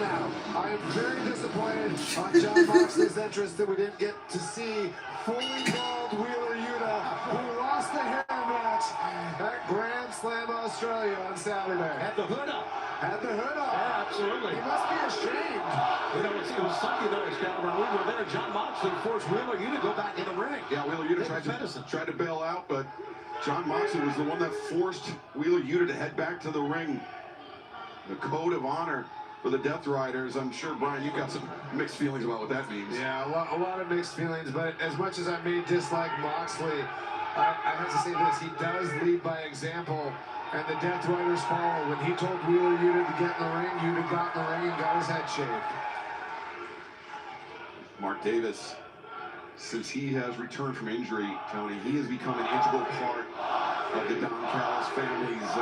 now. I am very disappointed on Jon Moxley's entrance that we didn't get to see fully bald Wheeler Yuta, who lost the hair match at Grand Slam Australia on Saturday. Had the hood up. Had the hood up. Yeah, absolutely. He must be ashamed. You know, it was something though, Excalibur. We were there. Jon Moxley forced Wheeler Yuta to go back in the ring. Yeah, Wheeler Yuta tried to bail out, but Jon Moxley was the one that forced Wheeler Yuta to head back to the ring. The code of honor for the Death Riders. I'm sure, Brian, you've got some mixed feelings about what that means. Yeah, a lot of mixed feelings, but as much as I may dislike Moxley, I have to say this, he does lead by example, and the Death Riders follow. When he told Wheeler Yuta to get in the ring, Yuta got in the ring and got his head shaved. Mark Davis, since he has returned from injury, Tony, he has become an integral part of the Don Callis family's,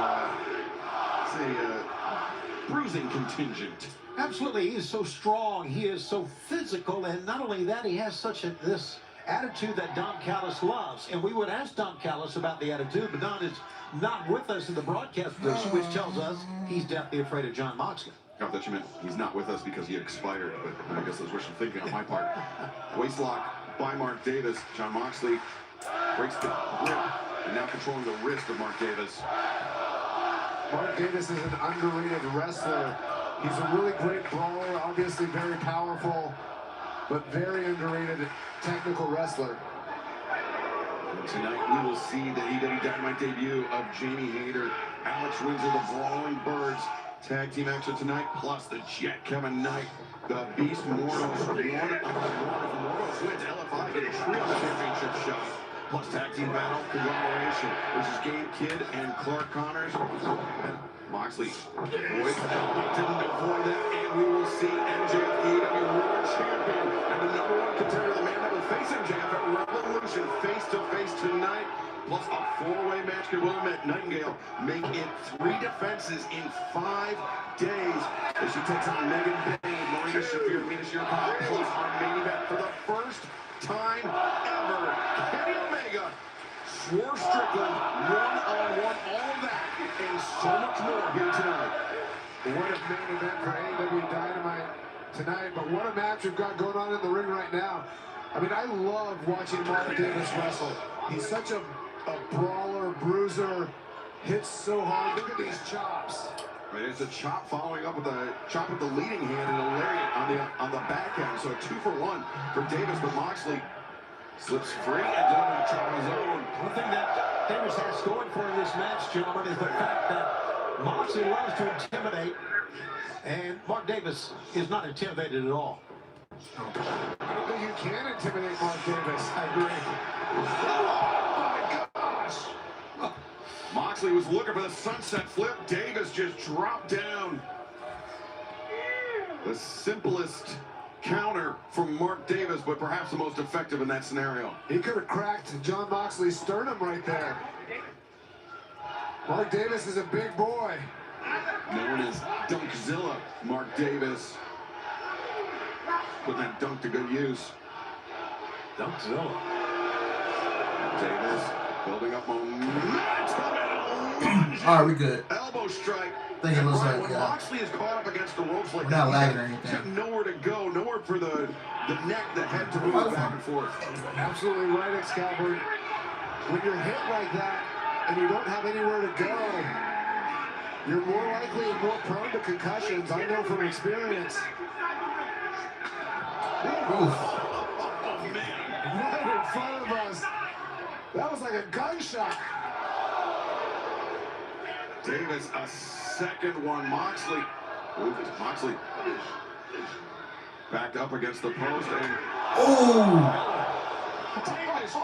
bruising contingent. Absolutely, he is so strong, he is so physical, and not only that, he has such this attitude that Don Callis loves. And we would ask Don Callis about the attitude, but Don is not with us in the broadcast position, which tells us he's definitely afraid of Jon Moxley. I thought you meant he's not with us because he expired, but I guess that was wishful thinking on my part. Waistlock by Mark Davis. Jon Moxley breaks the grip and now controlling the wrist of Mark Davis. Mark Davis is an underrated wrestler. He's a really great brawler, obviously very powerful, but very underrated technical wrestler. And tonight we will see the AEW Dynamite debut of Jamie Hayter, Alex Windsor, the Brawling Birds. Tag team action tonight, plus the Jet Kevin Knight, the Beast Mortals, Mortals wins LFI in a trio championship shot. Plus tag team battle conglomeration versus Game Kid and Clark Connors. And Moxley didn't avoid that, and we will see MJF, the AEW World Champion, and the #1 contender, the man that will face MJF at Revolution, face-to-face tonight. Plus a 4-way match. Can William Nightingale make it 3 defenses in 5 days as she takes on Megan Bain, Marina Shafir, Mina Shirakawa, plus our main event for the first time ever. Kenny Omega, Swerve Strickland, one-on-one, all of that, and so much more here tonight. What a main event for AEW Dynamite tonight, but what a match we've got going on in the ring right now. I mean, I love watching Mark Davis wrestle. He's such a brawler, bruiser, hits so hard. Look at these chops. Right, it's a chop following up with a chop with the leading hand and a lariat on the backhand. So a 2-for-1 for Davis, but Moxley slips free and down to chop his own. One thing that Davis has going for in this match, gentlemen, is the fact that Moxley loves to intimidate, and Mark Davis is not intimidated at all. I don't think you can intimidate Mark Davis. I agree. Oh my gosh! Moxley was looking for the sunset flip. Davis just dropped down. The simplest counter from Mark Davis, but perhaps the most effective in that scenario. He could have cracked Jon Moxley's sternum right there. Mark Davis is a big boy. Known as Dunkzilla, Mark Davis. Putting that dunk to good use. Dunkzilla. Davis building up momentum. Alright, we good. Elbow strike. I think it looks like when Moxley is caught up against the ropes like we're that, not lagging or he's got anything. nowhere to go, nowhere for the neck, the head to move back and forth. Absolutely right, Excalibur. When you're hit like that and you don't have anywhere to go, you're more likely and more prone to concussions. I know from experience. Oh, man. Right in front of us. That was like a gunshot. Davis, a second one. Moxley backed up against the post and Davis,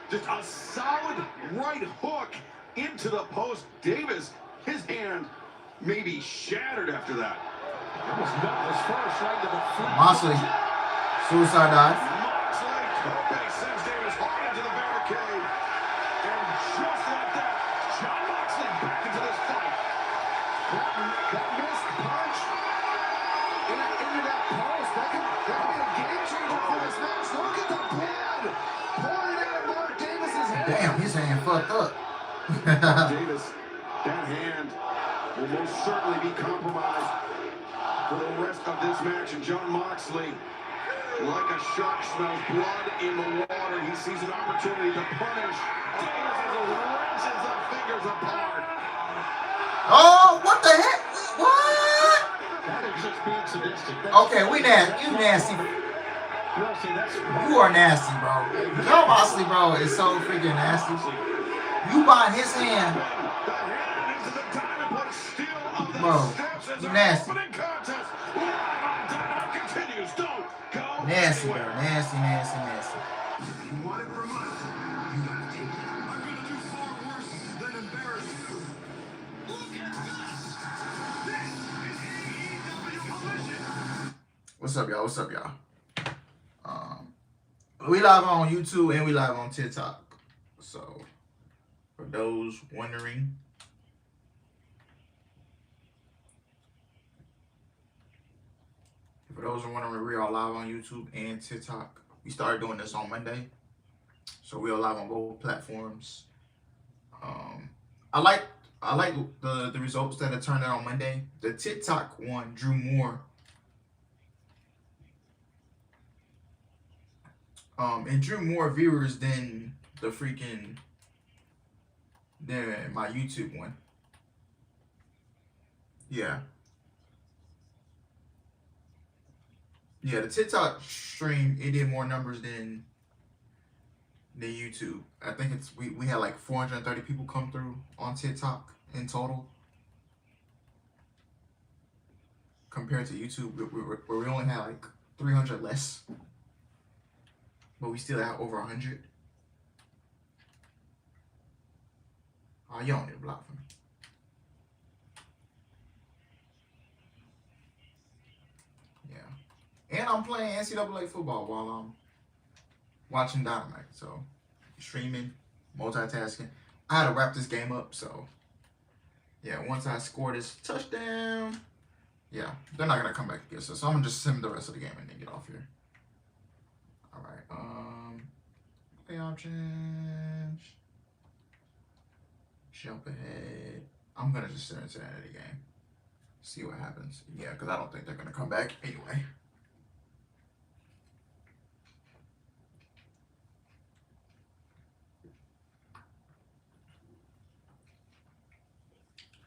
just a solid right hook into the post. Davis, his hand may be shattered after that. It was not his first right to the front. Moxley, suicide dive. Moxley, Kobe sends Davis hard into the barricade. And just like that, Jon Moxley back into this fight. That missed punch into that post. That could be a game changer for this match. Look at the blood pouring out of Mark Davis's hand. Damn, his hand fucked up. Davis, that hand will most certainly be compromised for for the rest of this match. And Jon Moxley, like a shark, smells blood in the water. He sees an opportunity to punish Davis as he wrenches the fingers apart. Oh, what the heck? What? That is just being sadistic. Okay, we nasty. You nasty. You are nasty, bro. Jon Moxley, bro, is so freaking nasty. You bind his hand. Bro, you nasty. Nasty, bro. Nasty, nasty, nasty. You want it from us? You gotta take it. I'm gonna do far worse than embarrass you. Look at this! This is AEW Collision! What's up, y'all? What's up, y'all? We live on YouTube and we live on TikTok. So, for those wondering, we are live on YouTube and TikTok. We started doing this on Monday, so we are live on both platforms. I like the results that it turned out on Monday. The TikTok one drew more. It drew more viewers than my YouTube one. Yeah, the TikTok stream, it did more numbers than YouTube. I think we had like 430 people come through on TikTok in total, compared to YouTube, where we only had like 300 less. But we still have over 100. Oh, you don't need to block for me. Yeah. And I'm playing NCAA football while I'm watching Dynamite. So, streaming, multitasking. I had to wrap this game up, so yeah, once I score this touchdown, yeah, they're not going to come back against us. So I'm going to just sim the rest of the game and then get off here. Alright, play options. Jump ahead. I'm gonna just sit into the end of the game. See what happens. Yeah, because I don't think they're gonna come back anyway.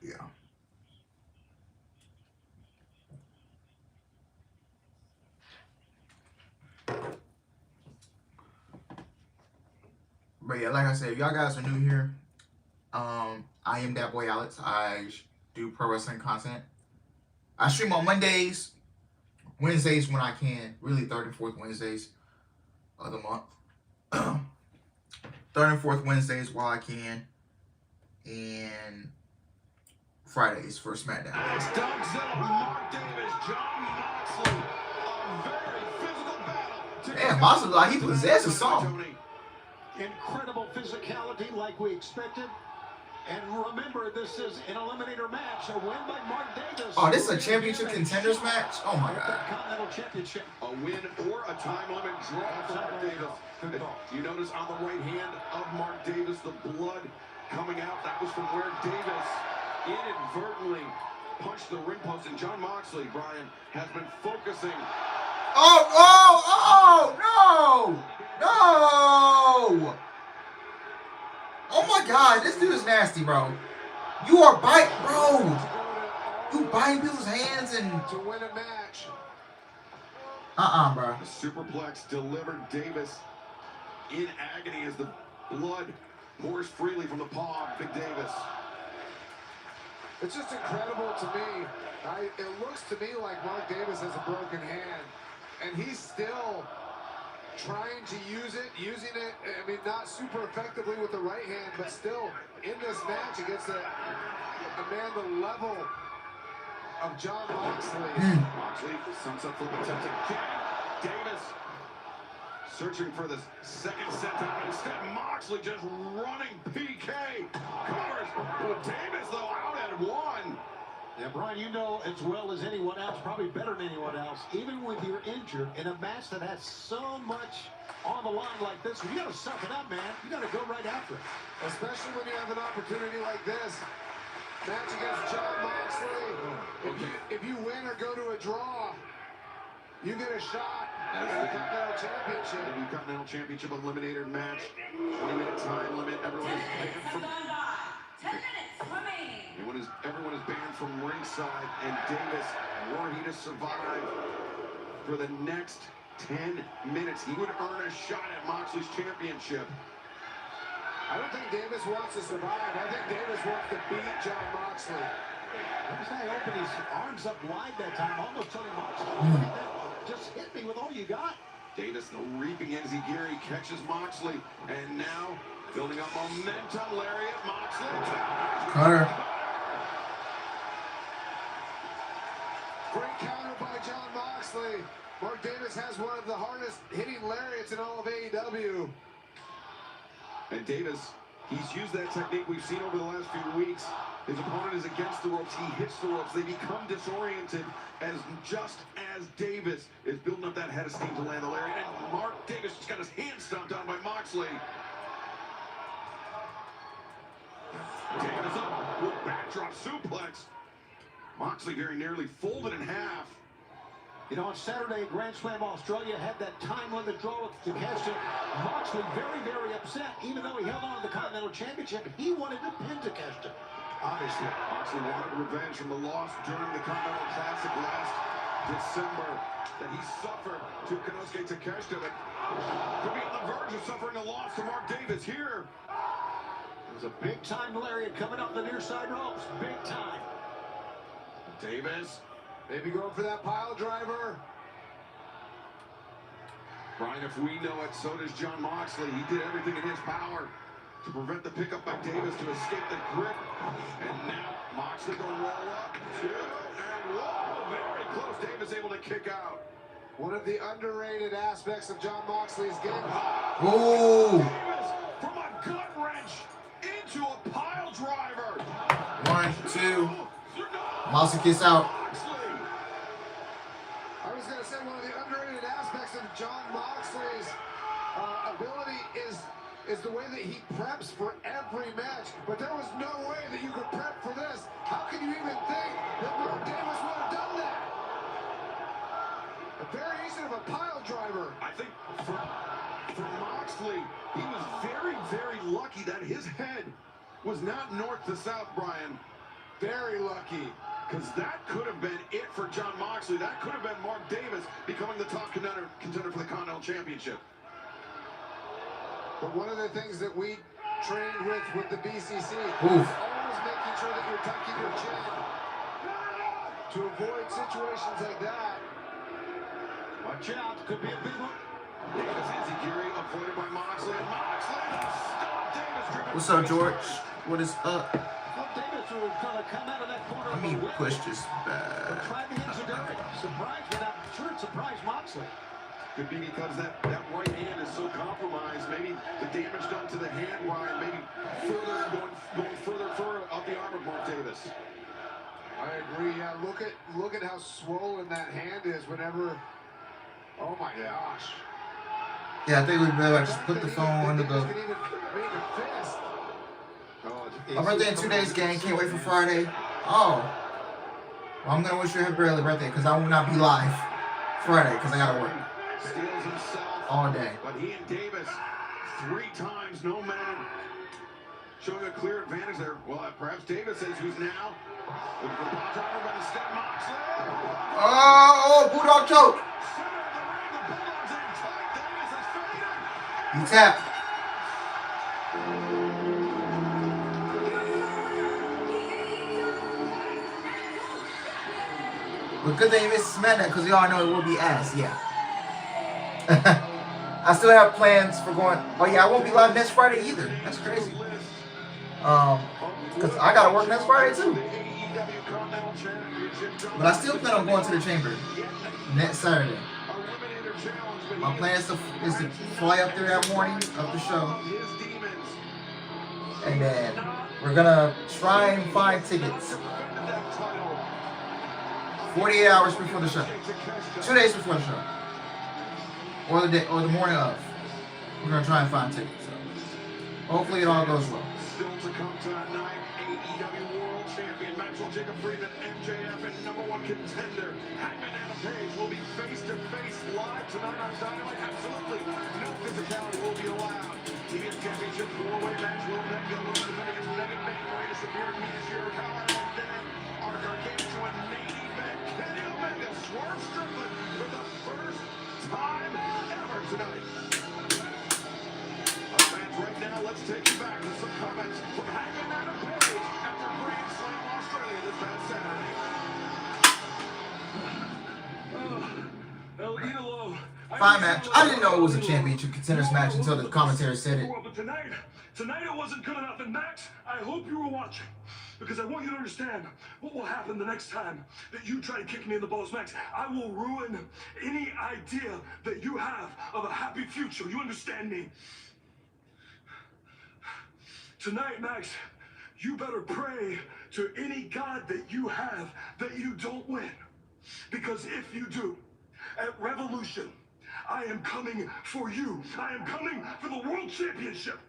Yeah. But yeah, like I said, if y'all guys are new here, I am that boy Alex. I do pro wrestling content. I stream on Mondays, Wednesdays when I can, really third and fourth Wednesdays of the month. Third and fourth Wednesdays while I can, and Fridays for SmackDown. It's Doug Zilla, Mark Davis, Jon Moxley. A very physical battle. Damn, Moxley like he possesses something. Incredible physicality like we expected. And remember, this is an eliminator match. A win by Mark Davis. Oh, this is a championship contenders match? Oh my God. Continental Championship. A win or a time limit draw for Mark Davis. You notice on the right hand of Mark Davis, the blood coming out. That was from where Davis inadvertently punched the ring post. And Jon Moxley, Brian, has been focusing. No! Oh my God, this dude is nasty, bro. You are bro. You biting people's hands and to win a match. bro. A superplex delivered. Davis in agony as the blood pours freely from the paw of Big Davis. It's just incredible to me. It looks to me like Mark Davis has a broken hand, and he's still trying to using it, I mean, not super effectively with the right hand, but still in this match against a man the level of Jon Moxley. Moxley, sunset flip attempt again. Davis searching for the second set time. Instead, Moxley just running PK. Covers. Well, Davis, though, out at one. Yeah, Brian, you know as well as anyone else, probably better than anyone else, even when you're injured in a match that has so much on the line like this, you got to suck it up, man. You got to go right after it. Especially when you have an opportunity like this. match against John Moxley. If you win or go to a draw, you get a shot at the Continental Championship. The Continental Championship Eliminator match. 20-minute time limit. Everyone is banned from 10 minutes remaining. Everyone is banned from ringside, and Davis, were he to survive for the next 10 minutes, he would earn a shot at Moxley's championship. I don't think Davis wants to survive. I think Davis wants to beat John Moxley. Notice how he opened his arms up wide that time, almost telling Moxley, just hit me with all you got. Davis, the reaping enziguri, catches Moxley, and now building up momentum. Lariat, Moxley. Cutter. Great counter by John Moxley. Mark Davis has one of the hardest hitting lariats in all of AEW. And Davis, he's used that technique we've seen over the last few weeks. His opponent is against the ropes. He hits the ropes. They become disoriented just as Davis is building up that head of steam to land the lariat. And Mark Davis just got his hand stomped on by Moxley. Davis up with backdrop suplex. Moxley very nearly folded in half. You know, on Saturday, Grand Slam Australia had that time limit draw to catch it. Moxley very, very upset. Even though he held on to the Continental Championship, he wanted to pin Takeshita. Obviously, Moxley wanted revenge from the loss during the Continental Classic last December that he suffered to Konosuke Takeshita, but could be on the verge of suffering a loss to Mark Davis here. There's a big-time lariat coming up the near side ropes. Big time. Davis. Maybe going for that pile driver. Brian, if we know it, so does John Moxley. He did everything in his power to prevent the pickup by Davis to escape the grip. And now Moxley going to roll up. Two, and whoa, very close. Davis able to kick out. One of the underrated aspects of John Moxley's game. Ooh. Davis from a gut wrench into a pile driver. 1, 2. Moxley kicks out. I was going to say one of the underrated aspects of John Moxley's ability is the way that he preps for every match. But there was no way that you could prep for this. How can you even think that Mark Davis would have done that? A variation of a pile driver. I think for Moxley, he was very, very lucky that his head was not north to south, Brian. Very lucky. Because that could have been it for John Moxley. That could have been Mark Davis becoming the top contender for the Continental Championship. But one of the things that we trained with the BCC is Oof. always making sure that you're tucking your chin to avoid situations like that. Watch out. Could be a big one. Davis enziguri avoided by Moxley. And Moxley stopped Davis. Driven. What's up, George? What is up? Well, Davis was going to come out of that corner. Let me push this But back. try the enziguri. Surprised, but I'm sure it surprised Moxley. Could be because that right hand is so compromised. Maybe the damage done to the hand, Brian, maybe going further up the arm of Mark Davis. I agree. Yeah, look at how swollen that hand is whenever. Oh my gosh. Yeah, I think we better just put the phone under the. My birthday in 2 days, gang. Can't wait for Friday. Oh. Well, I'm gonna wish you a happy early birthday because I will not be live Friday because I gotta work Steals himself. all day. But he and Davis, 3 times, no man. Showing a clear advantage there. Well, perhaps Davis is who's now looking for the ball driver, but instead Moxley. Oh, Bulldog choke. Center of the ring, the Bulldogs in tight. Davis is fading. You tap. But good thing you missed SmackDown because we all know it will be ass. Yeah. I still have plans for going. Oh yeah, I won't be live next Friday either. That's crazy. Because I gotta work next Friday too. But I still plan on going to the chamber next Saturday. My plan is to fly up there that morning of the show, and then we're gonna try and find tickets 48 hours before the show, 2 days before the show, or the morning of. We're gonna try and find tickets. So hopefully it all goes well. Still to come tonight, AEW World Champion Maxwell Jacob Friedman, MJF, and #1 contender Hangman Adam Page will be face-to-face live tonight on Dynamite. Absolutely no physicality will be allowed. TBS Championship 4-way match will then go with the defending Mega Man Ray to Severe Mia Shirakawa, and then our gargantuan main event, Kenny Omega Swerve Strickland for the first time ever tonight. Right now, let's take you back to some comments from Hangman Adam Page after Grand Slam Australia this past Saturday. El Idolo. Fine match. I didn't know it was a championship contenders match until the commentary said it. But tonight it wasn't good enough. And Max, I hope you were watching, because I want you to understand what will happen the next time that you try to kick me in the balls. Max, I will ruin any idea that you have of a happy future. You understand me? Tonight, Max, you better pray to any God that you have that you don't win. Because if you do, at Revolution, I am coming for you. I am coming for the World Championship.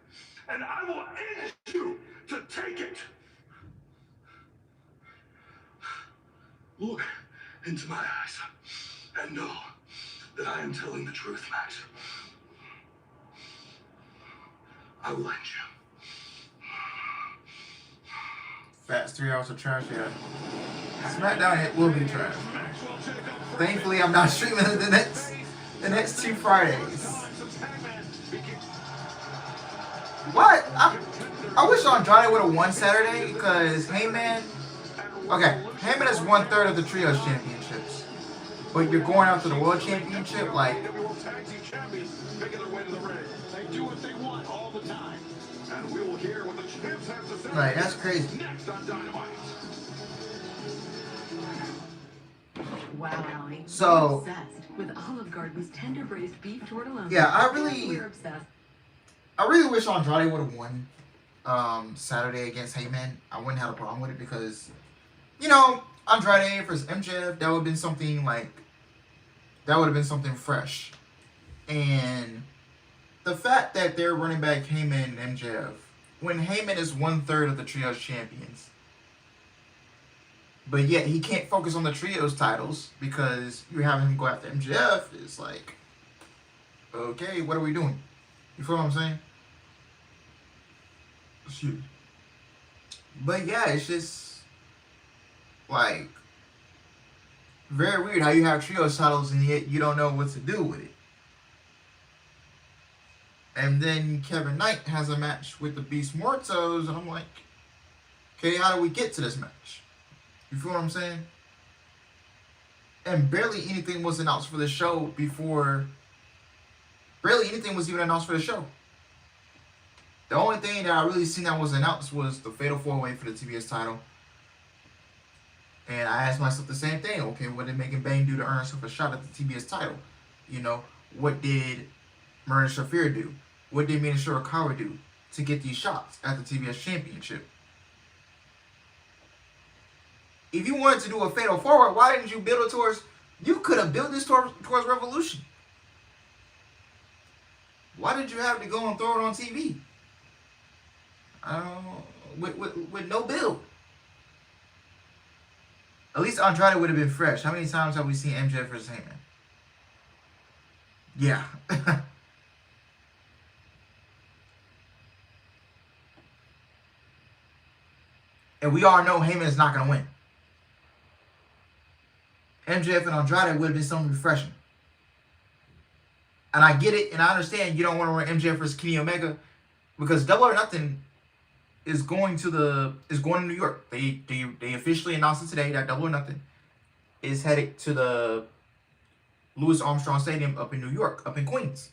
And I will end you to take it. Look into my eyes and know that I am telling the truth, Max. I will end you. Fast 3 hours of trash, yeah. SmackDown it will be trash. Thankfully, I'm not streaming it the next 2 Fridays. What? I wish Andrade would have won Saturday, because Heyman. Okay, Heyman has 1/3 of the Trios Championships, but you're going after the World Championship, like. They do what they want all the time. And we will hear what the champs have to say. Like, that's crazy. Next on Dynamite. Wow, Allie. So- We're obsessed with Olive Garden's tender braised beef tortellini. Yeah, We're obsessed. I really wish Andrade would have won Saturday against Heyman. I wouldn't have a problem with it because, you know, Andrade versus MJF, that would have been something like, that would have been something fresh. And the fact that they're running back Heyman and MJF, when Heyman is 1/3 of the Trios champions, but yet he can't focus on the Trios titles because you're having him go after MJF, it's like, okay, what are we doing? You feel what I'm saying? Shoot. But yeah, it's just like very weird how you have Trios titles and yet you don't know what to do with it. And then Kevin Knight has a match with the Beast Mortos, and I'm like, okay, how do we get to this match? You feel what I'm saying? And barely anything was announced for the show before. Barely anything was even announced for the show. The only thing that I really seen that was announced was the Fatal 4-Way for the TBS title. And I asked myself the same thing. Okay, what did Megan Bang do to earn herself a shot at the TBS title? You know, what did Murder Shafir do? What did Mina Shirakawa do to get these shots at the TBS Championship? If you wanted to do a Fatal 4-Way, why didn't you build it towards... You could have built this towards Revolution. Why did you have to go and throw it on TV? With no build. At least Andrade would have been fresh. How many times have we seen MJF versus Heyman? Yeah. And we all know Heyman is not going to win. MJF and Andrade would have been something refreshing. And I get it, and I understand you don't want to run MJF versus Kenny Omega because Double or Nothing is going to New York. They officially announced it today that Double or Nothing is headed to the Louis Armstrong Stadium up in New York, up in Queens.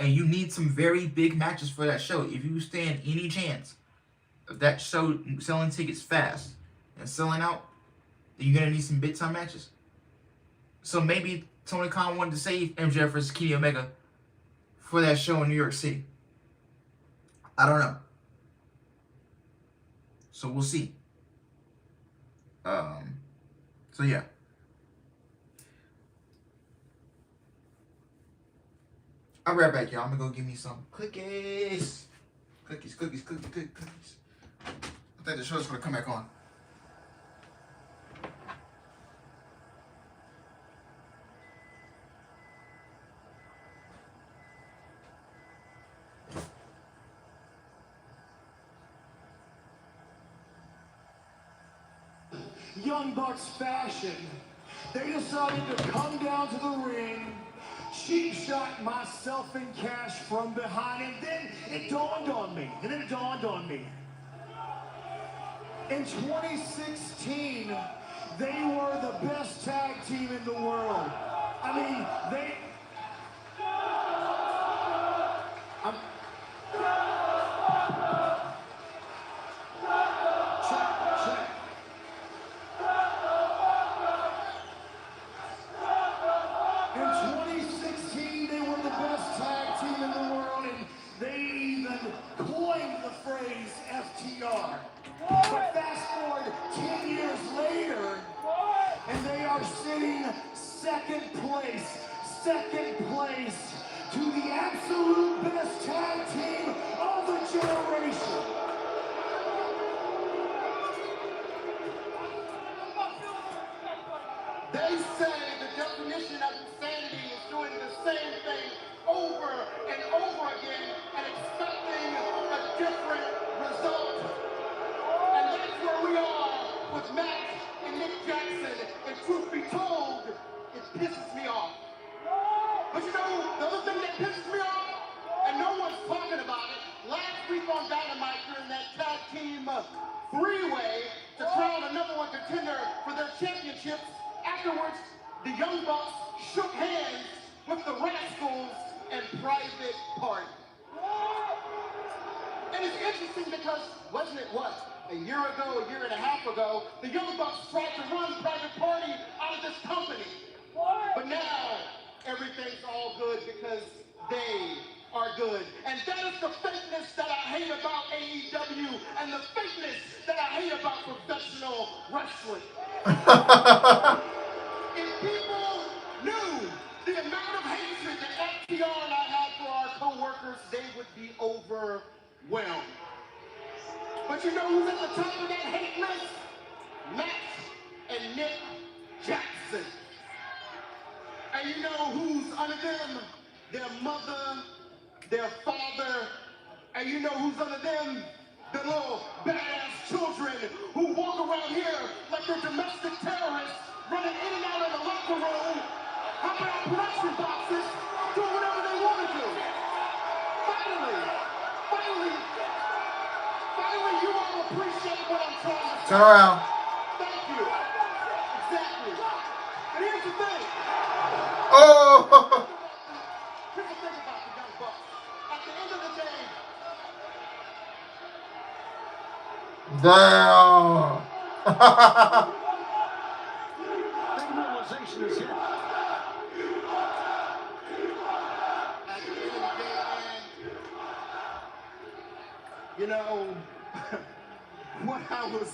And you need some very big matches for that show. If you stand any chance of that show selling tickets fast and selling out, then you're gonna need some big time matches. So maybe Tony Khan wanted to save MJF versus Kenny Omega for that show in New York City. I don't know. So we'll see. So yeah. I'll be right back, y'all. I'm gonna go give me some cookies. Cookies. I think the show's gonna come back on. Young Bucks fashion, they decided to come down to the ring, cheap shot myself in cash from behind, and then it dawned on me. In 2016, they were the best tag team in the world. I mean, check. In 2016, they were the best tag team in the world, and they even coined the phrase FTR. But fast forward 10 years later, and they are sitting second place to the absolute best tag team of the generation. They say the definition of insanity is doing the same thing over and over again and expecting a different result. And that's where we are with Matt and Nick Jackson. And truth be told, it pisses me off. But you know, the other thing that pisses me off, and no one's talking about it, last week on Dynamite during that tag team three-way to crown a number one contender for their championships, afterwards, the Young Bucks shook hands with the Rascals and Private Party. And it's interesting because, wasn't it a year ago, a year and a half ago, the Young Bucks tried to run Private Party out of this company. But now, everything's all good because they are good. And that is the fakeness that I hate about AEW and the fakeness that I hate about professional wrestling. If people knew the amount of hatred that FTR and I have for our co-workers, they would be overwhelmed. But you know who's at the top of that hate list? Matt and Nick Jackson. And you know who's under them? Their mother, their father, and you know who's under them? The little badass children who walk around here like they're domestic terrorists, running in and out of the locker room, hopping on production boxes, doing whatever they want to do. Finally, you all appreciate what I'm trying to say. Turn around. Thank you. Exactly. And here's the thing. Oh! Here's the thing about the Young Bucks. At the end of the day, Damn! Big realization is hit. at the end of the day, man, you know, what I was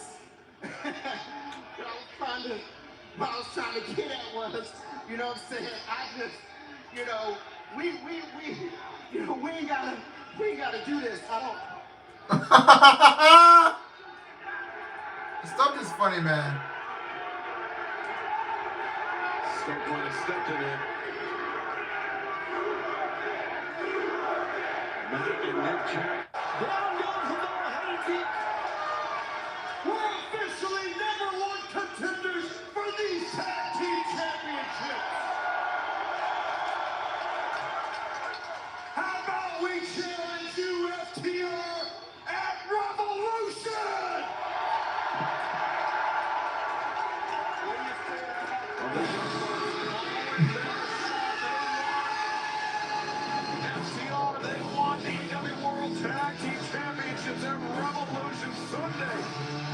trying to get at was, you know what I'm saying? I just, you know, we ain't gotta do this. I don't. Stuff is funny, man. Stone Cold stepped in it. Matt and Nick Jackson. Down goes the double-headed beat. We're officially #1 contenders for these tag team championships. How about we challenge you, FTR, at Revolution? FTR, they won AEW World Tag Team Championships at Revolution Sunday,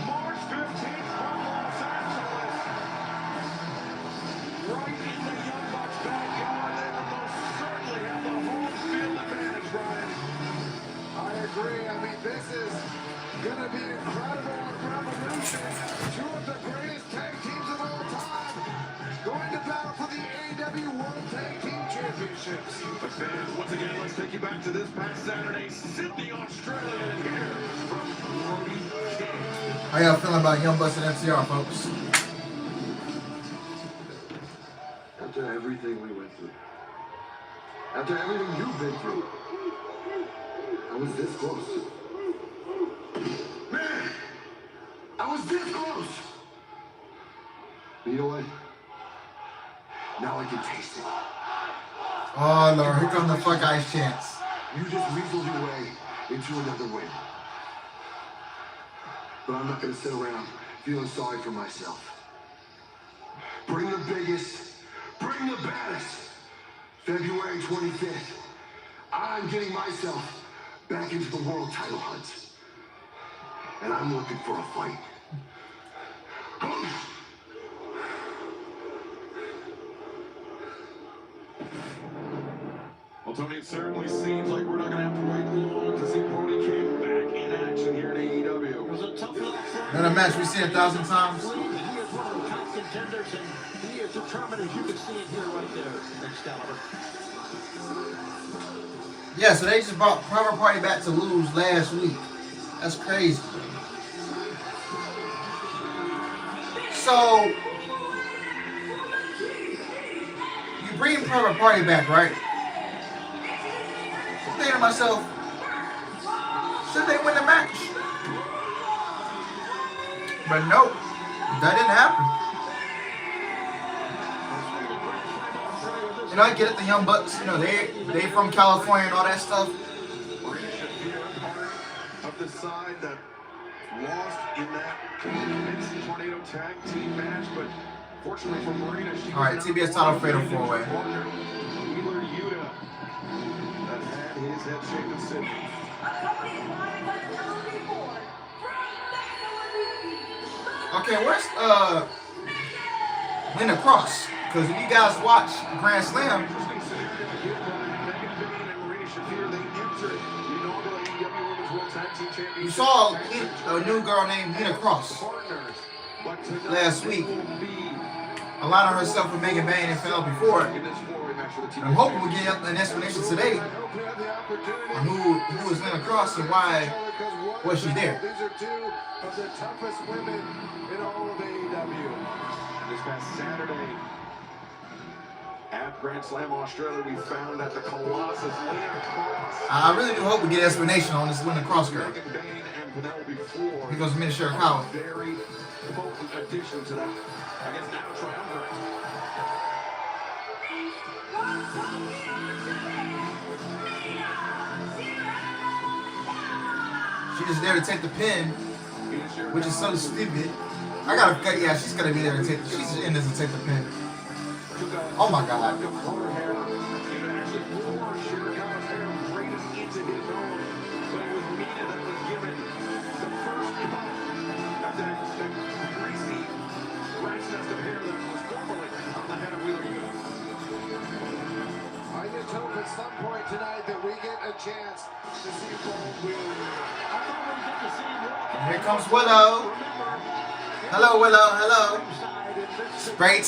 March 15th from Los Angeles. Right in the Young Bucks' backyard, they will most certainly have the home field advantage, Ryan. I agree. I mean, this is going to be incredible at Revolution. Two of the greatest tag teams of all time going to championships. But fans, once again, let's take you back to this past Saturday. Sydney, Australia, here from Brody King. How y'all feeling about Young Bucks and FTR, folks? After everything we went through, after everything you've been through, I was this close. Man, I was this close. But you know what? Now I can taste it. Oh Lord, here comes the fuck ice chance. You just weaseled your way into another win. But I'm not going to sit around feeling sorry for myself. Bring the biggest, bring the baddest. February 25th, I'm getting myself back into the world title hunt. And I'm looking for a fight. Well, Tony, it certainly seems like we're not going to have to wait long to see Brody King back in action here in AEW. It was a tough loss. Another match we've seen 1,000 times. He is one of the top contenders, and he is determined, as you can see it here right there, Excalibur. Yeah, so they just brought Private Party back to lose last week. That's crazy. So, you bring Private Party back, right? I'm thinking to myself, should they win the match? But nope, that didn't happen. You know, I get it, the Young Bucks, you know, they from California and all that stuff. Of the side that lost in that mixed tornado tag team match, but fortunately for Marina, she all right, TBS title fatal 4-way. Wheeler Yuta that had his head shaken Sydney. Okay, where's Linda Cross? Because if you guys watch Grand Slam, you saw a new girl named Linda Cross last week aligning herself with Megan Bayne and fell before. I'm hoping we get an explanation today on who is Linda Cross and why was she there. These are two of the toughest women in all of AEW. This past Saturday at Grand Slam Australia, we found that the Colossus Linda Cross. I really do hope we get an explanation on this Linda Cross girl. Megan Bayne and Penelope Ford. Because Minister Kyle. Very potent addition to that, I guess, now triumvirate. She's just there to take the pin, which is so stupid. I gotta cut. Yeah, she's gonna be there to take. She's in this to take the pin. Oh my God. I just hope at some point tonight that we get a chance to see both Wheeler. Here comes Willow. Hello, Willow. Hello. Spray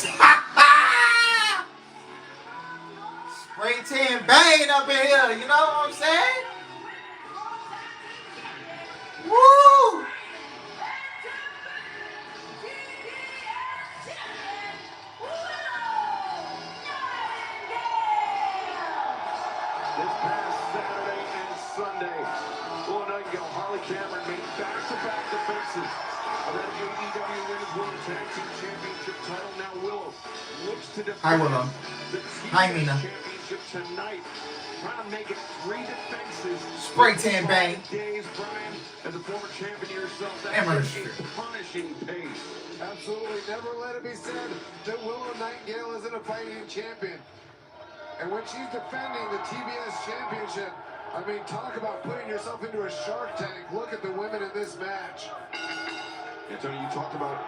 Spray tan Bane up in here. You know what I'm saying? Woo! This past Saturday and Sunday, Willow Nightingale, Harley Cameron made back-to-back defenses of that AEW Women's World Tag Team Championship title. Now Willow looks to defend Hi, Willow. the Hi, Mina. championship tonight. Trying to make it 3 defenses. Spray tan Bane. Days, Brian, as a former champion yourself, And that's Murder a punishing pace. Absolutely. Never let it be said that Willow Nightingale isn't a fighting champion. And when she's defending the TBS championship, I mean, talk about putting yourself into a Shark Tank. Look at the women in this match. And Tony, you talked about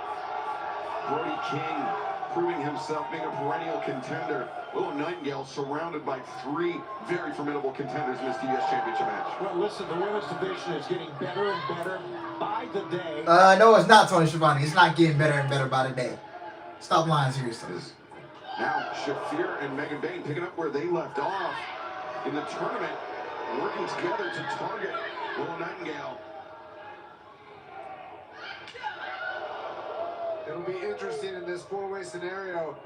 Brody King proving himself being a perennial contender. Willow Nightingale surrounded by 3 very formidable contenders in this TBS championship match. Well, listen, the women's division is getting better and better by the day. No, it's not, Tony Schiavone. It's not getting better and better by the day. Stop lying to yourself. Now, Shafir and Megan Bain picking up where they left off in the tournament, working together to target Willow Nightingale. It'll be interesting in this four-way scenario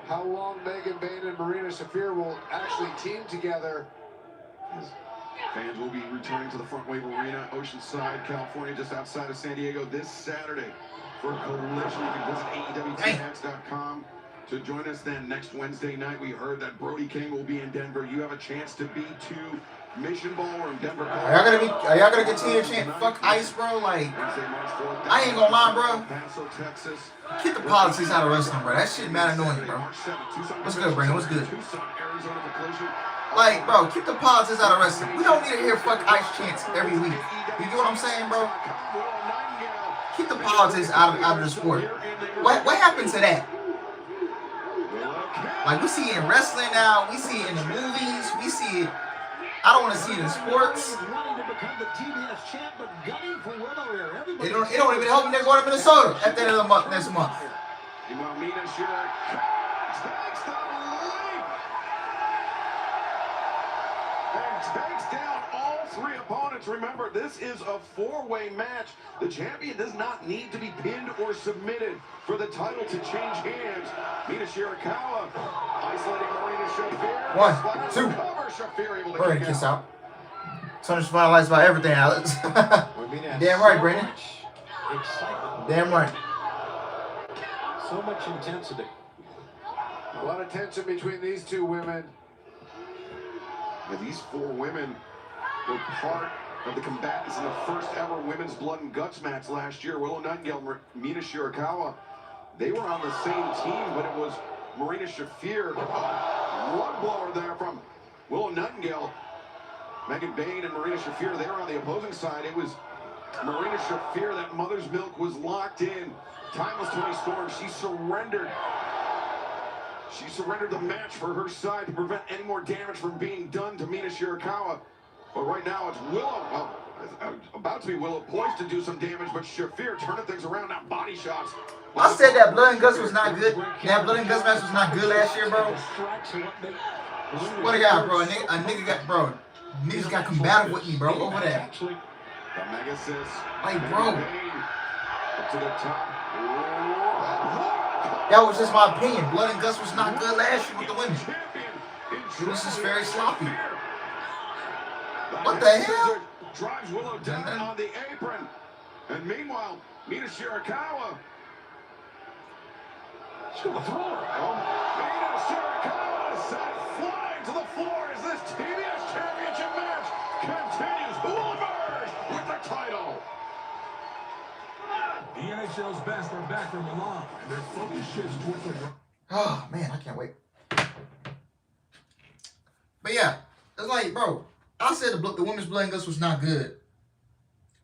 how long Megan Bain and Marina Shafir will actually team together. Fans will be returning to the Front Wave Arena, Oceanside, California, just outside of San Diego this Saturday for Collision. You can visit AEWTX.com to join us then. Next Wednesday night, we heard that Brody King will be in Denver. You have a chance to be to Mission Ballroom, Denver. Are y'all gonna continue to chant "fuck ICE," bro? Like, I ain't gonna lie, bro. Keep the politics out of wrestling, bro. That shit mad annoying, bro. What's good, Brandon? What's good? Like, bro, keep the politics out of wrestling. We don't need to hear "fuck ICE" chants every week. You get what I'm saying, bro? Keep the politics out of the sport. What happened to that? Like, we see it in wrestling now. We see it in the movies. We see it. I don't want to see it in sports. It don't even help me. They're going to Minnesota at the end of the month next month. Takes down all three opponents. Remember, this is a four-way match. The champion does not need to be pinned or submitted for the title to change hands. Mina Shirakawa isolating Marina Shafir. 1, 2. Shafir able to We're gonna kiss out. So just finalize about everything, Alex. Damn right, Brandon. Damn right. So much intensity. A lot of tension between these two women. And these four women were part of the combatants in the first ever women's blood and guts match last year. Willow Nightingale, Mina Shirakawa, they were on the same team, but it was Marina Shafir. One blower there from Willow Nightingale. Megan Bain and Marina Shafir, they were on the opposing side. It was Marina Shafir. That mother's milk was locked in. Timeless Toni Storm, she surrendered. She surrendered the match for her side to prevent any more damage from being done to Mina Shirakawa. But right now it's Willow, about to be Willow, poised to do some damage, but Shafir turning things around, now body shots. I said that blood and guts was not good. That blood and guts match was not good last year, bro. What a guy, bro. A nigga got, bro. Niggas got combative with me, bro, over there. The mega sis. Like, bro. Up to the top. That was just my opinion. Blood and guts was not good last year with the women. This is very sloppy. What the hell? Drives Willow down on the apron. And meanwhile, Mina Shirakawa. She's going to throw her. Mina Shirakawa is sent flying to the floor as this TBS Championship match continues. Who will emerge with the title? The NHL's best are back from Milan, and their focus shifts towards the... Oh, man, I can't wait. But yeah, it's like, bro, I said the women's blood and guts was not good.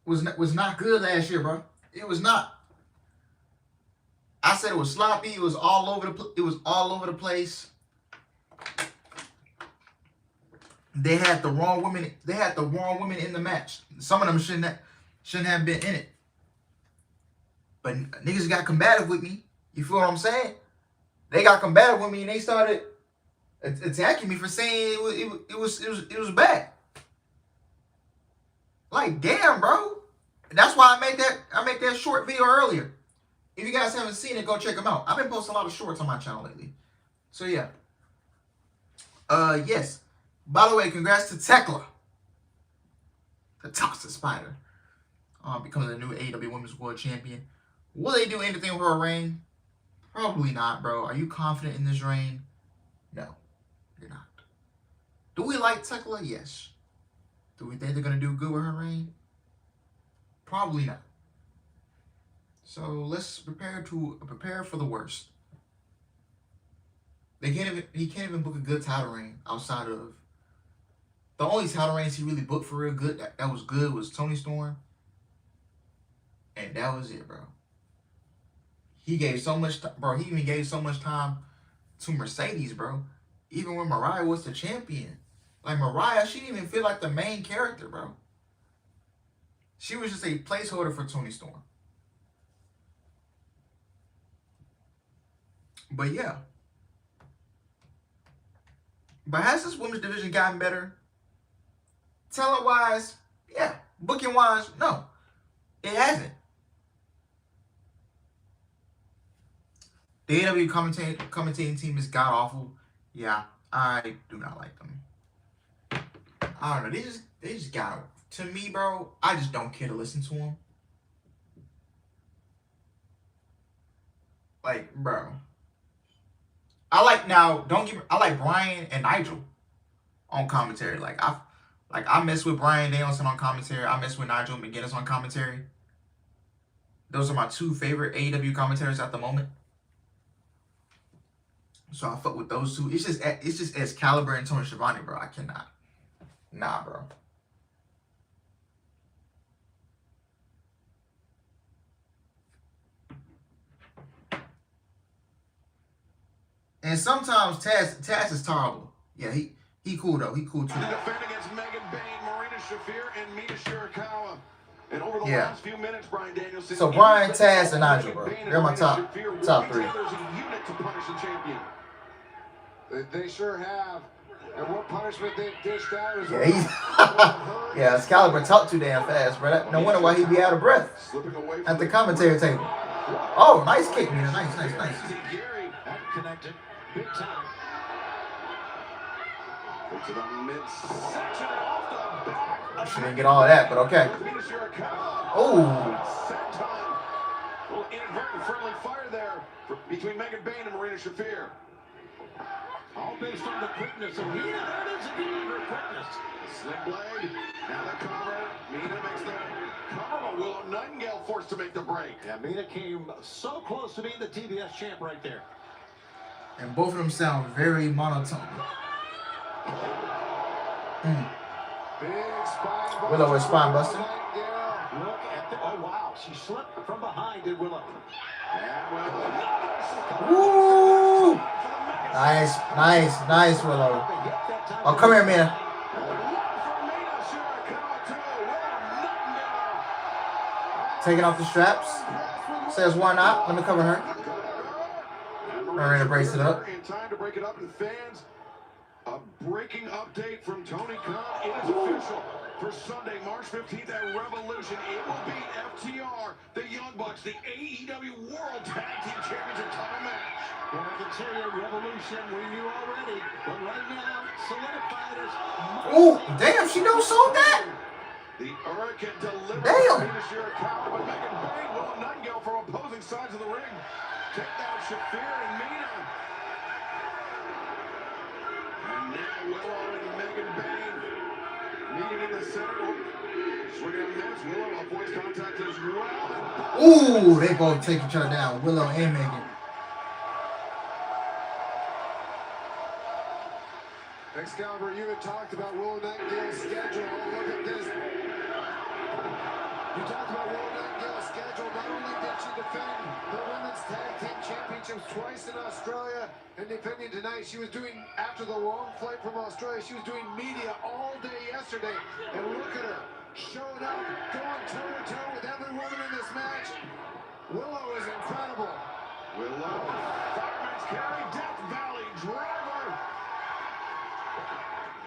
Was not good last year, bro. It was not. I said it was sloppy. It was all over the place. They had the wrong women. They had the wrong women in the match. Some of them shouldn't have been in it. But niggas got combative with me. You feel what I'm saying? They got combative with me and they started attacking me for saying it was bad. Like, damn, bro. That's why I made that short video earlier. If you guys haven't seen it, go check them out. I've been posting a lot of shorts on my channel lately. So yeah. Yes. By the way, congrats to Tekla, the Toxic Spider, becoming the new AEW Women's World Champion. Will they do anything with her reign? Probably not, bro. Are you confident in this reign? No, you're not. Do we like Tekla? Yes. Do we think they're gonna do good with her reign? Probably not. So let's prepare for the worst. He can't even book a good title reign outside of the only title reigns he really booked for real good that was good was Toni Storm, and that was it, bro. He gave so much, bro. He even gave so much time to Mercedes, bro. Even when Mariah was the champion, like Mariah, she didn't even feel like the main character, bro. She was just a placeholder for Toni Storm. But yeah, But has this women's division gotten better? Talent-wise, yeah. Booking-wise, no. It hasn't. The AEW commentating team is god-awful. Yeah, I do not like them. I don't know. They just got to me, bro. I just don't care to listen to them. Like, bro. I like Brian and Nigel on commentary. I mess with Brian Danielson on commentary. I mess with Nigel McGuinness on commentary. Those are my two favorite AEW commentators at the moment. So I fuck with those two. It's just Excalibur and Tony Schiavone, bro. I cannot. Nah, bro. And sometimes Taz is terrible. Yeah, he cool though. He cool too. Defend against Megan Bain, Marina Shafir, and Mina Shirakawa. And over the last few minutes, Brian Danielson. So Brian, Taz, and Nigel, bro. They're my top three. There's a unit to punish the champion. They sure have. And what punishment they dished out is yeah, Excalibur talked too damn fast, bro. No wonder why he be out of breath at the commentary table. Oh, nice kick, Mina. Nice. Gary connected. Big time. To the midsection off the back. She didn't get all of that, but okay. Oh. Little inadvertent friendly fire there between Megan Bain and Marina Shafir. All based on the quickness of Mina. There it is again, her quickness. Sling blade. Now the cover. Mina makes the cover, but Willow Nightingale forced to make the break. Yeah, Mina came so close to being the TBS champ right there. And both of them sound very monotone. Willow is spine busting. Look at the, oh wow, she slipped from behind, did Willow. Woo! Nice, Willow. Oh, come here, Mina. Taking off the straps. Says, why not? Let me cover her. Marina brace it up. In time to break it up, and fans, a breaking update from Tony Khan. It is official for Sunday, March 15th at Revolution. It will be FTR, the Young Bucks, the AEW World Tag Team Championship title match. Well, I can tell you, Revolution, we knew already, but right now, solidified as... Oh, damn, she don't sold that? The Hurricane delivers damn. finish here at Cow, but Megan Bain, Willow Nightingale from opposing sides of the ring. Take down Shafir and Mina. And now Willow and Megan Bain meeting in the center. Swinging a miss. Willow avoids contact as well. Ooh, they both take each other down, Willow and Megan. Excalibur, you had talked about Willow Nightingale's schedule. Look at this. You talked about Willow Nightingale's schedule. Not only did she defend the Women's Tag Team Championships twice in Australia and defending tonight, she was doing, after the long flight from Australia, she was doing media all day yesterday. And look at her, showing up, going toe-to-toe with every woman in this match. Willow is incredible. Willow, Fireman's Carry, Death Valley Driver.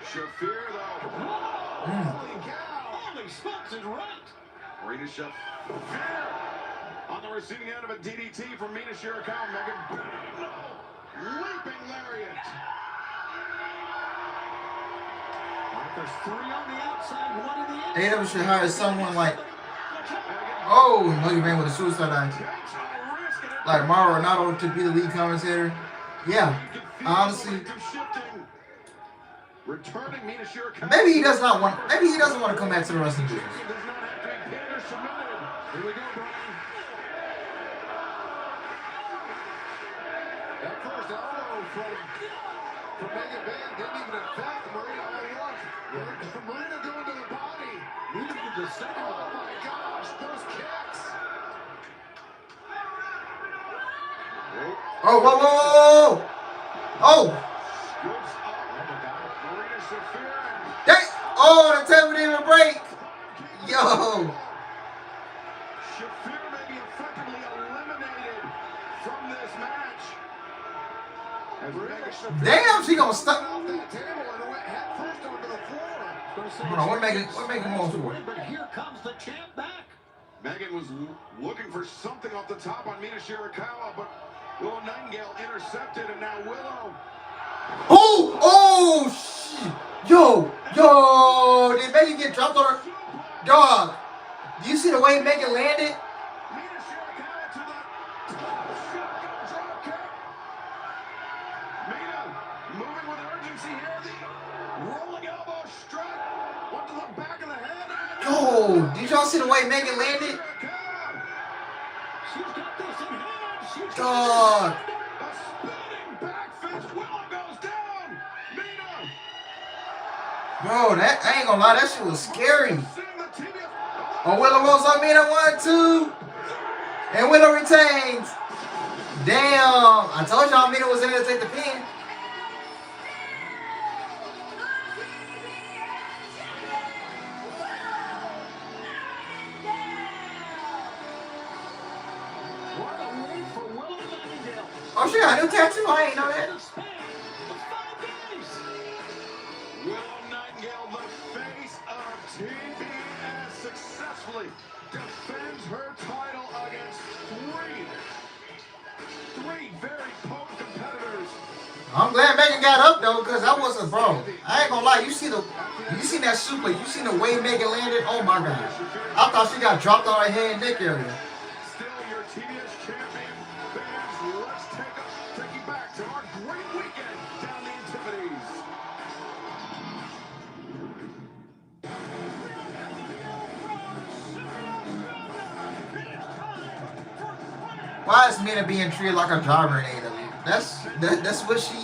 Shafir, though. Holy cow! Holy smokes, is right! Marina Shafir on the receiving end of a DDT from Mina Shirakawa. Megan Bain, leaping lariat. There's three on the outside, one in the inside. AEW should hire someone like, oh, Megan Bain with a suicide eye. Like Mauro Ronaldo to be the lead commentator. Yeah, honestly. Returning Mina Shirakawa. Maybe he doesn't want to come back to the wrestling business. Here we go, Brian. That first elbow from Megan Bain didn't even affect Marina. Oh, look. Marina going to the body. Leading to the second. Oh, my gosh. Those kicks. Oh, whoa. Oh. Dang. Oh, the table didn't even break. Yo. Shafir may be effectively eliminated from this match. Damn, she gonna stop. Off that table and went head first onto the floor. Hold on, what Megan going for? But here comes the champ back. Megan was looking for something off the top on Mina Shirakawa, but Willow Nightingale intercepted, and now Willow. Oh, shit. Yo, did Megan get dropped on her? Dog, do you see the way Megan landed? Mina Shirakawa to the shotgun drop kick. Mina moving with urgency here. The rolling elbow strike. One to the back of the head. Yo, did y'all see the way Megan landed? She's got this in hand. She's Dog. A spinning back fist. Willow goes down. Mina. Bro, that I ain't gonna lie, that shit was scary. Seeing the TV. Oh, Willow rolls on Mina 1, 2. And Willow retains. Damn. I told y'all Mina was in there to take the pin. What a win for Willow Nightingale. Oh, she got a new tattoo. I ain't know that. In a span of 5 days. Willow Nightingale, the face of TBS, successfully defends her title against three very potent competitors. I'm glad Megan got up though, cause that was a bro. I ain't gonna lie, you seen that super, you seen the way Megan landed? Oh my god. I thought she got dropped on her head and neck area. Still your TBS champion. Fans, let's take you back to our great weekend down the Antipodes. Why is Mina being treated like a driver in AEW? That's what she.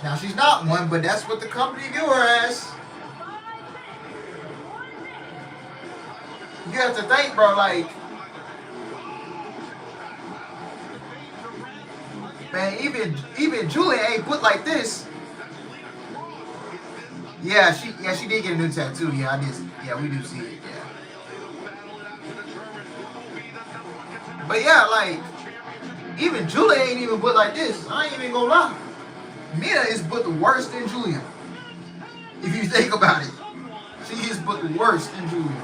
Now she's not one, but that's what the company view her as. You have to think, bro. Like, man, even Julia ain't put like this. Yeah, she did get a new tattoo. Yeah, I did. Yeah, we do see it. Yeah. But yeah, like, even Julia ain't even put like this. I ain't even gonna lie. Mina is put worse than Julia. If you think about it. She is put worse than Julia.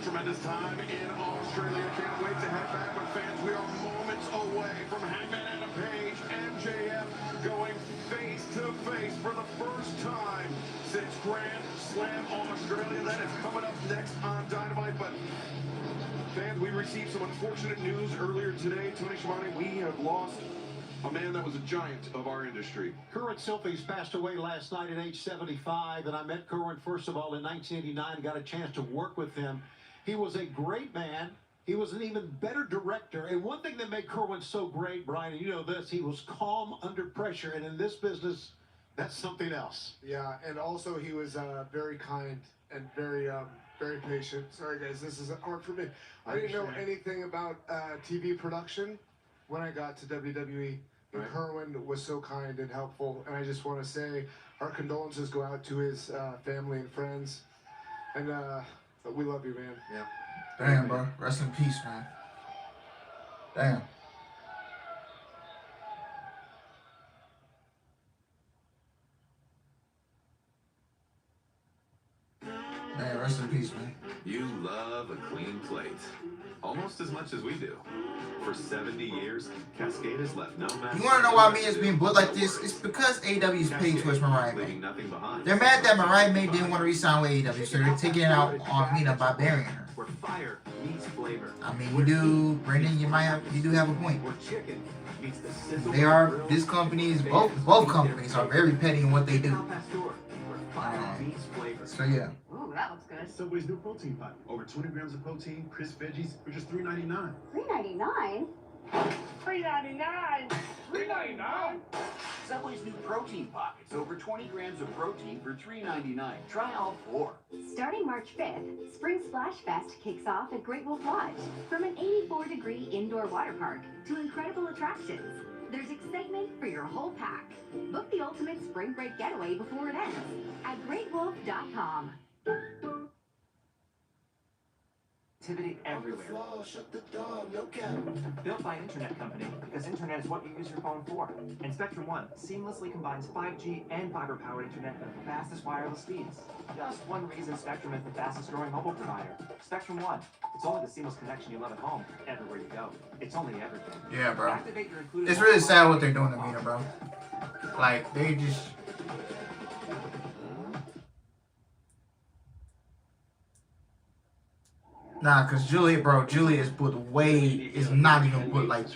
Tremendous time in Australia. Can't wait to head back with fans. We are moments away from Hangman Adam Page, MJF going face to face for the first time since Grand Slam Australia. That is coming up next on Dynamite. But fans, we received some unfortunate news earlier today. Tony Schiavone, we have lost a man that was a giant of our industry. Kerwin Silfies passed away last night at age 75, and I met Kerwin first of all in 1989. Got a chance to work with him. He was a great man. He was an even better director. And one thing that made Kerwin so great, Brian, and you know this, he was calm under pressure. And in this business, that's something else. Yeah, and also he was very kind and very patient. Sorry, guys, this is hard for me. I didn't know anything about TV production when I got to WWE. And Kerwin was so kind and helpful. And I just want to say our condolences go out to his family and friends. And we love you, man. Yeah. Damn, bro. Rest in peace, man. Damn. Man, rest in peace, man. You love a clean plate. Almost as much as we do. For 70 years, Cascade has left no mess. You want to know why Mina's being booked like this? It's because AEW's paid towards Mariah May. They're mad that Mariah May didn't want to re-sign with AEW, so they're taking it out on Mina by burying her. where fire meets flavor. I mean, you do, Brendan. You do have a point. Where chicken meets the sizzle. They are. This companies, both companies are very petty in what they do. Where fire meets flavor. So yeah. Ooh, that looks good. Subway's new protein pot. Over 20 grams of protein, crisp veggies for just $3.99. $3.99? $3.99? $3.99? Subway's new protein pockets. Over 20 grams of protein for $3.99. Try all 4. Starting March 5th, Spring Splash Fest kicks off at Great Wolf Lodge. From an 84-degree indoor water park to incredible attractions, there's excitement for your whole pack. Book the ultimate spring break getaway before it ends at greatwolf.com. Activity everywhere. Built by Internet Company, because internet is what you use your phone for. And Spectrum One seamlessly combines 5G and fiber-powered internet at the fastest wireless speeds. Just one reason Spectrum is the fastest growing mobile provider. Spectrum One. It's only the seamless connection you love at home, everywhere you go. It's only everything. Yeah, bro. Activate your included It's really sad what they're doing to Mina, bro. Like, they just... Nah, cause Julia is booked is not even booked like,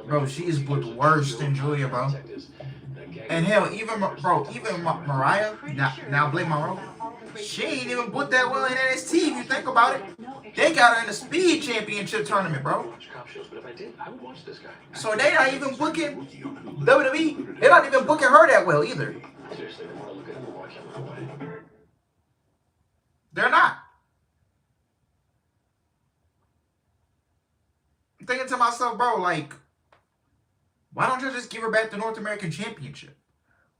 bro, she is booked worse than Julia, bro. And hell, even Mariah, now Blake Monroe, she ain't even booked that well in NXT if you think about it. They got her in the Speed Championship tournament, bro. So they not even booking WWE. They're not even booking her that well either. They're not. I'm thinking to myself, bro, like, why don't you just give her back the North American Championship?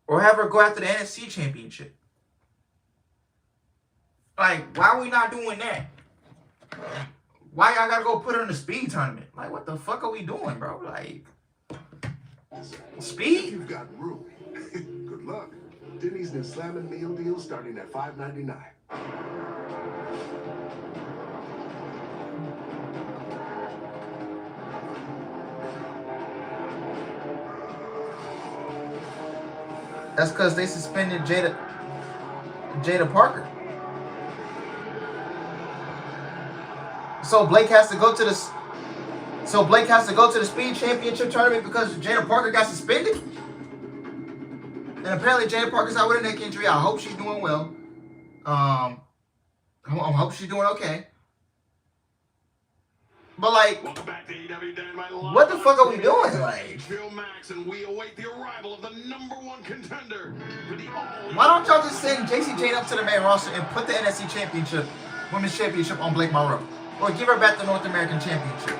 Or have her go after the NXT Championship? Like, why are we not doing that? Why y'all gotta go put her in the Speed tournament? Like, what the fuck are we doing, bro? Like, Speed? You've got room. Good luck. Denny's new Slammin' Meal Deal starting at $5.99. That's because they suspended Jada Parker. So Blake has to go to the Speed Championship tournament because Jada Parker got suspended. And apparently Jada Parker's out with a neck injury. I hope she's doing well. I hope she's doing okay. But like, what the fuck are we doing? Like, and we await the arrival of the #1 contender for the why don't y'all just send JC Jane up to the main roster and put the NXT Championship, Women's Championship on Blake Monroe? Or give her back the North American Championship?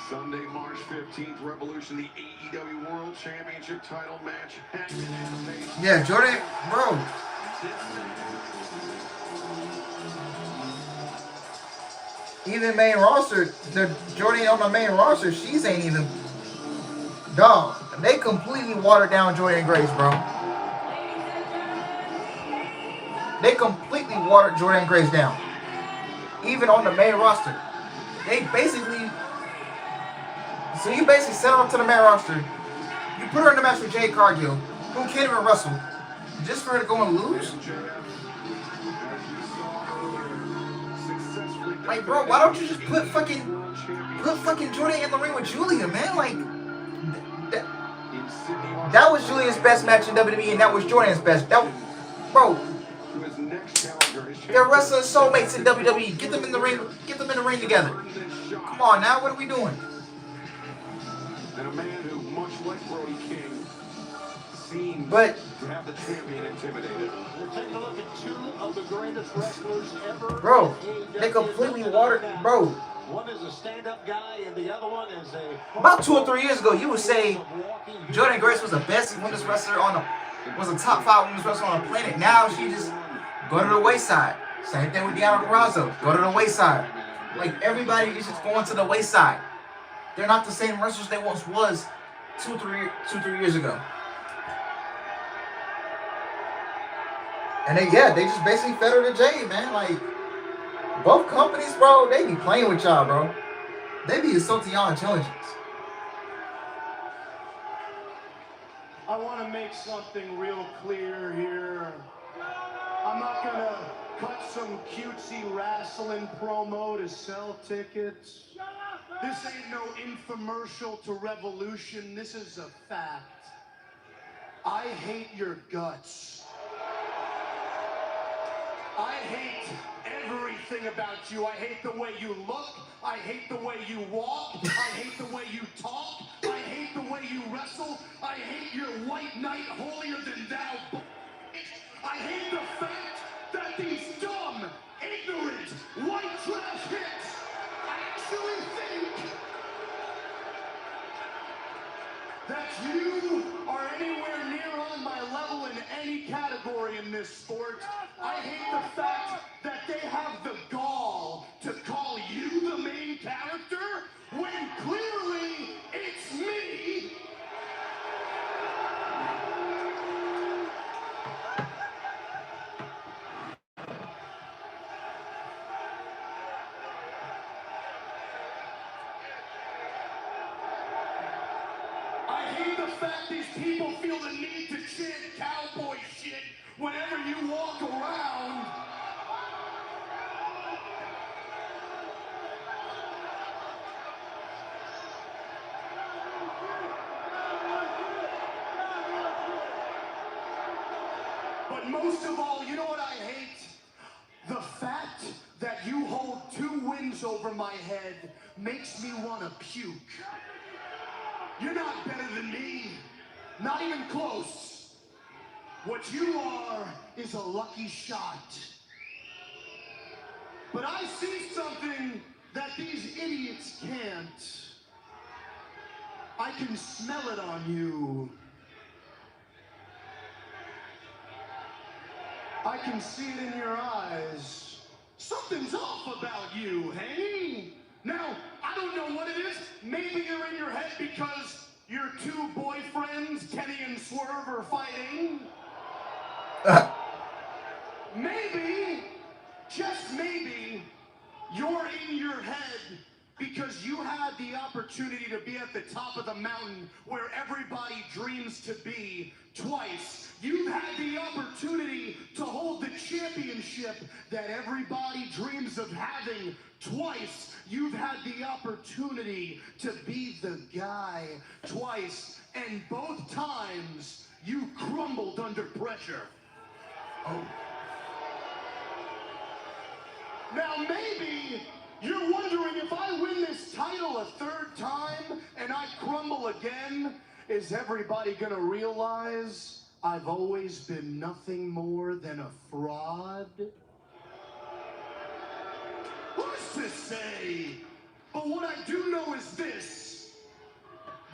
Sunday, March 15th, Revolution, the AEW World Championship title match. Yeah, Jordan, bro. Even main roster, the Jordan on the main roster, she's ain't even. Dog, they completely watered down Jordan Grace, bro. They completely watered Jordan Grace down. Even on the main roster. They basically. So you basically sent her up to the main roster. You put her in the match with Jade Cargill, who can't even wrestle, just for her to go and lose? Like, bro, why don't you just put fucking Jordan in the ring with Julia, man? Like, that was Julia's best match in WWE, and that was Jordan's best. Bro, they're wrestling soulmates in WWE. Get them in the ring. Get them in the ring together. Come on, now, what are we doing? And a man who, much like Brody King, seemed to have the champion intimidated. We're taking a look at two of the greatest wrestlers ever. Bro, they completely watered. Bro. One is a stand-up guy, and the other one is a. About 2 or 3 years ago, you would say Jordan Grace was the best women's wrestler on was a top 5 women's wrestler on the planet. Now she just go to the wayside. Same thing with Deanna Purrazzo. Go to the wayside. Like, everybody is just going to the wayside. They're not the same wrestlers they once was 2-3 years ago. And they just basically fed her to Jade, man. Like, both companies, bro, they be playing with y'all, bro. They be insulting y'all intelligence. I want to make something real clear here. I'm not going to cut some cutesy wrestling promo to sell tickets. This ain't no infomercial to Revolution. This is a fact. I hate your guts. I hate everything about you. I hate the way you look. I hate the way you walk. I hate the way you talk. I hate the way you wrestle. I hate your white knight holier than thou. I hate the fact that these dumb, ignorant, white trash hits actually think that you are anywhere near on my level in any category in this sport. I hate the fact that they have the gall to call you the main character when clearly it's me. I hate the fact these people feel the need to chant cowboy shit whenever you walk around. But most of all, you know what I hate? The fact that you hold 2 wins over my head makes me want to puke. You're not better than me. Not even close. What you are is a lucky shot. But I see something that these idiots can't. I can smell it on you. I can see it in your eyes. Something's off about you, hey? Now, I don't know what it is. Maybe you're in your head because your 2 boyfriends, Kenny and Swerve, are fighting. Maybe, just maybe, you're in your head because you had the opportunity to be at the top of the mountain where everybody dreams to be twice. You've had the opportunity to hold the championship that everybody dreams of having twice. You've had the opportunity to be the guy twice, and both times you crumbled under pressure. Oh. Now maybe you're wondering, if I win this title a 3rd time and I crumble again, is everybody gonna realize I've always been nothing more than a fraud? Who's to say? But what I do know is this.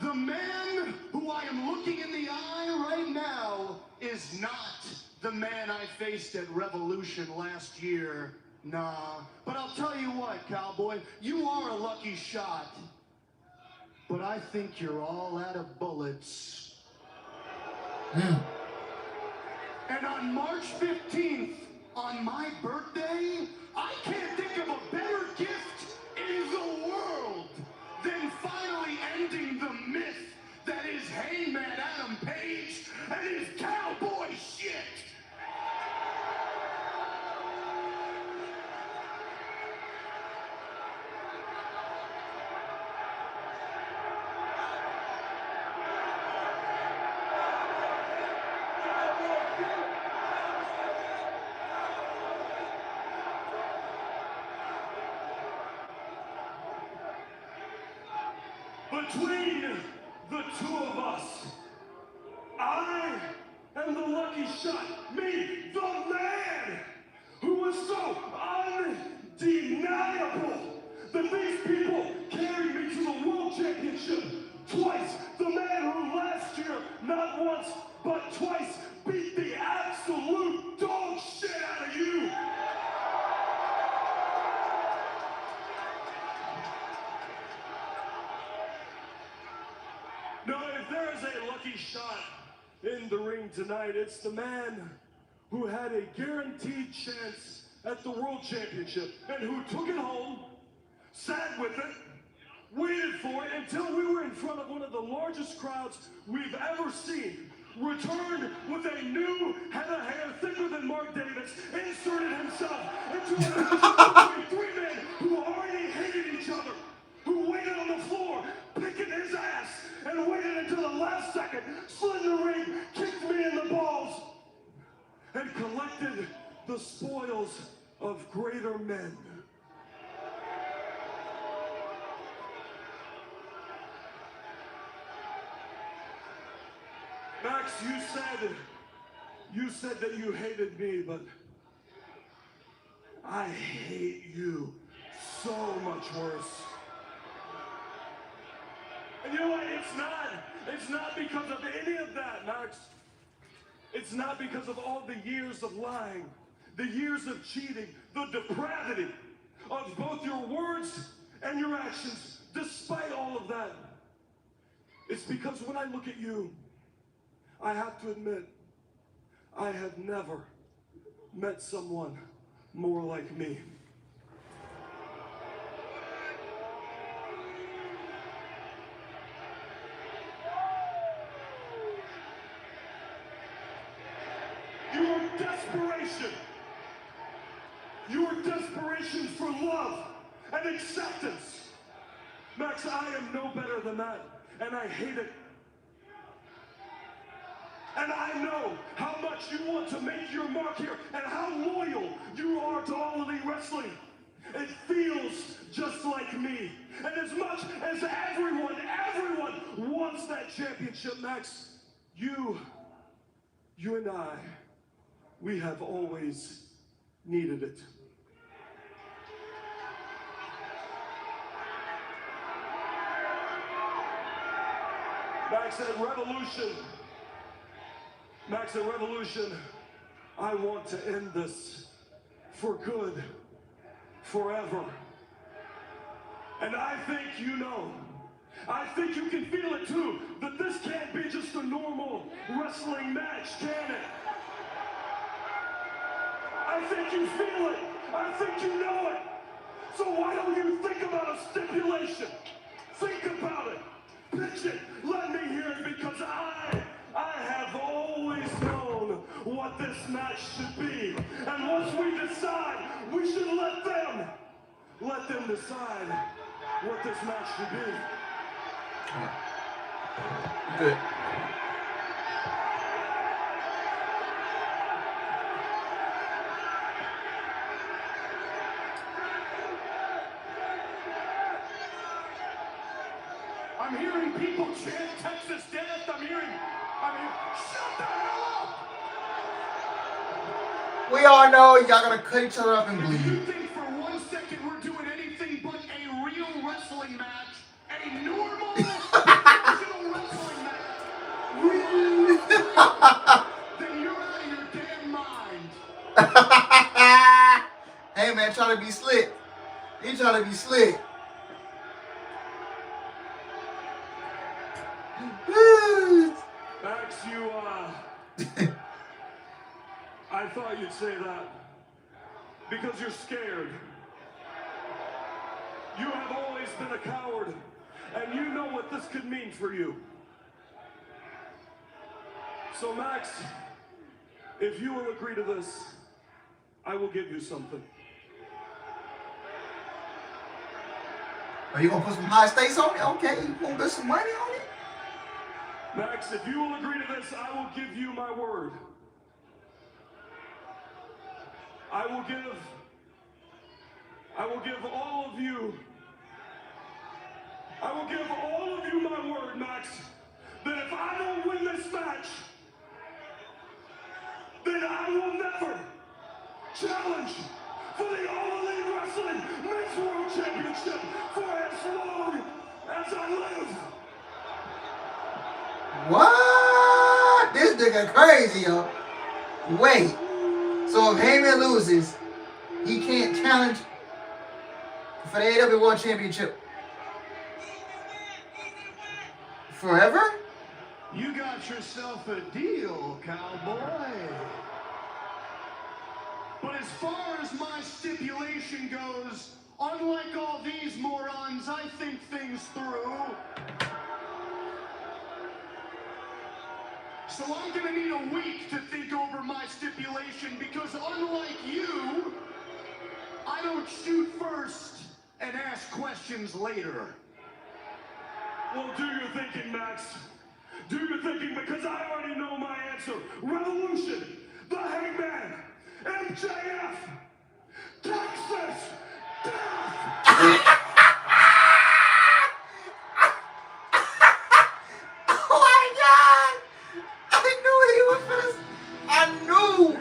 The man who I am looking in the eye right now is not the man I faced at Revolution last year. Nah, but I'll tell you what, cowboy, you are a lucky shot. But I think you're all out of bullets. And on March 15th, on my birthday, I can't think of a better gift in the world than finally ending the myth that is Hangman Adam Page and his cowboy shit. Between the 2 of us, I am the lucky shot. Me, the man who was so undeniable that these people carried me to the World Championship twice. The man who last year, not once, but twice, beat the absolute dog shit out of you. No, if there is a lucky shot in the ring tonight, it's the man who had a guaranteed chance at the World Championship and who took it home, sat with it, waited for it until we were in front of one of the largest crowds we've ever seen, returned with a new head of hair thicker than Mark Davis, inserted himself into a match between three men who already hated each other, who waited on the floor, picking his ass, and waited until the last second, slid in the ring, kicked me in the balls, and collected the spoils of greater men. Max, you said that you hated me, but I hate you so much worse. And you know what? It's not because of any of that, Max. It's not because of all the years of lying, the years of cheating, the depravity of both your words and your actions. Despite all of that, it's because when I look at you, I have to admit, I have never met someone more like me. Your desperation for love and acceptance. Max, I am no better than that, and I hate it. And I know how much you want to make your mark here and how loyal you are to All Elite Wrestling. It feels just like me. And as much as everyone wants that championship, Max, you and I, we have always needed it. Max, at Revolution, I want to end this for good, forever. And I think you know, I think you can feel it too, that this can't be just a normal wrestling match, can it? I think you feel it. I think you know it. So why don't you think about a stipulation? Think about it. Pitch it. Let me hear it, because I have always known what this match should be. And once we decide, we should let them decide what this match should be. Good. I'm hearing people chant Texas death. I mean, shut the hell up! We all know y'all gonna cut each other up and If bleed. you think for 1 second we're doing anything but a real wrestling match, a normal professional wrestling match, then you're out of your damn mind. Hey man, try to be slick. He trying to be slick. Max, I thought you'd say that because you're scared. You have always been a coward, and you know what this could mean for you. So Max, if you will agree to this, I will give you something. Are you gonna put some high stakes on it? Okay, you gonna put some money on it? Max, if you will agree to this, I will give you my word. I will give all of you my word, Max, that if I don't win this match, then I will never challenge for the All Elite Wrestling Men's World Championship for as long as I live. What? This nigga crazy, yo. Wait. So if Heyman loses, he can't challenge for the AEW World Championship forever? You got yourself a deal, cowboy. But as far as my stipulation goes, unlike all these morons, I think things through. So I'm gonna need a week to think over my stipulation because unlike you, I don't shoot first and ask questions later. Well, do your thinking, Max. Do your thinking because I already know my answer. Revolution, the Hangman, MJF, Texas, death. Oh my God! I knew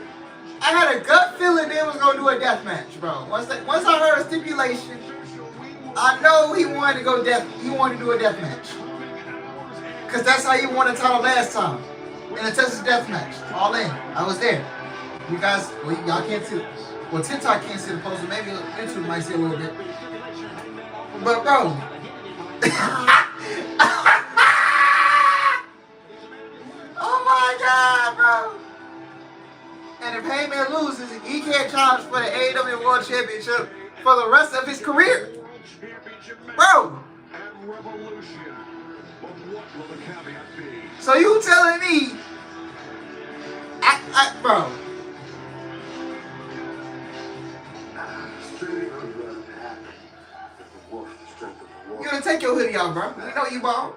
I had a gut feeling they was gonna do a death match, bro. Once I heard a stipulation, I know he wanted to go death. He wanted to do a death match. Cause that's how he won the title last time. In a Texas death match. All in. I was there. You guys, well, y'all can't see it. Well, TikTok can't see the poster. Maybe YouTube might see a little bit. But bro. Oh my God, bro. And if Heyman loses, he can't challenge for the AEW World Championship for the rest of his career. Bro. So you telling me, bro. You gonna take your hoodie off, bro. You know you bald.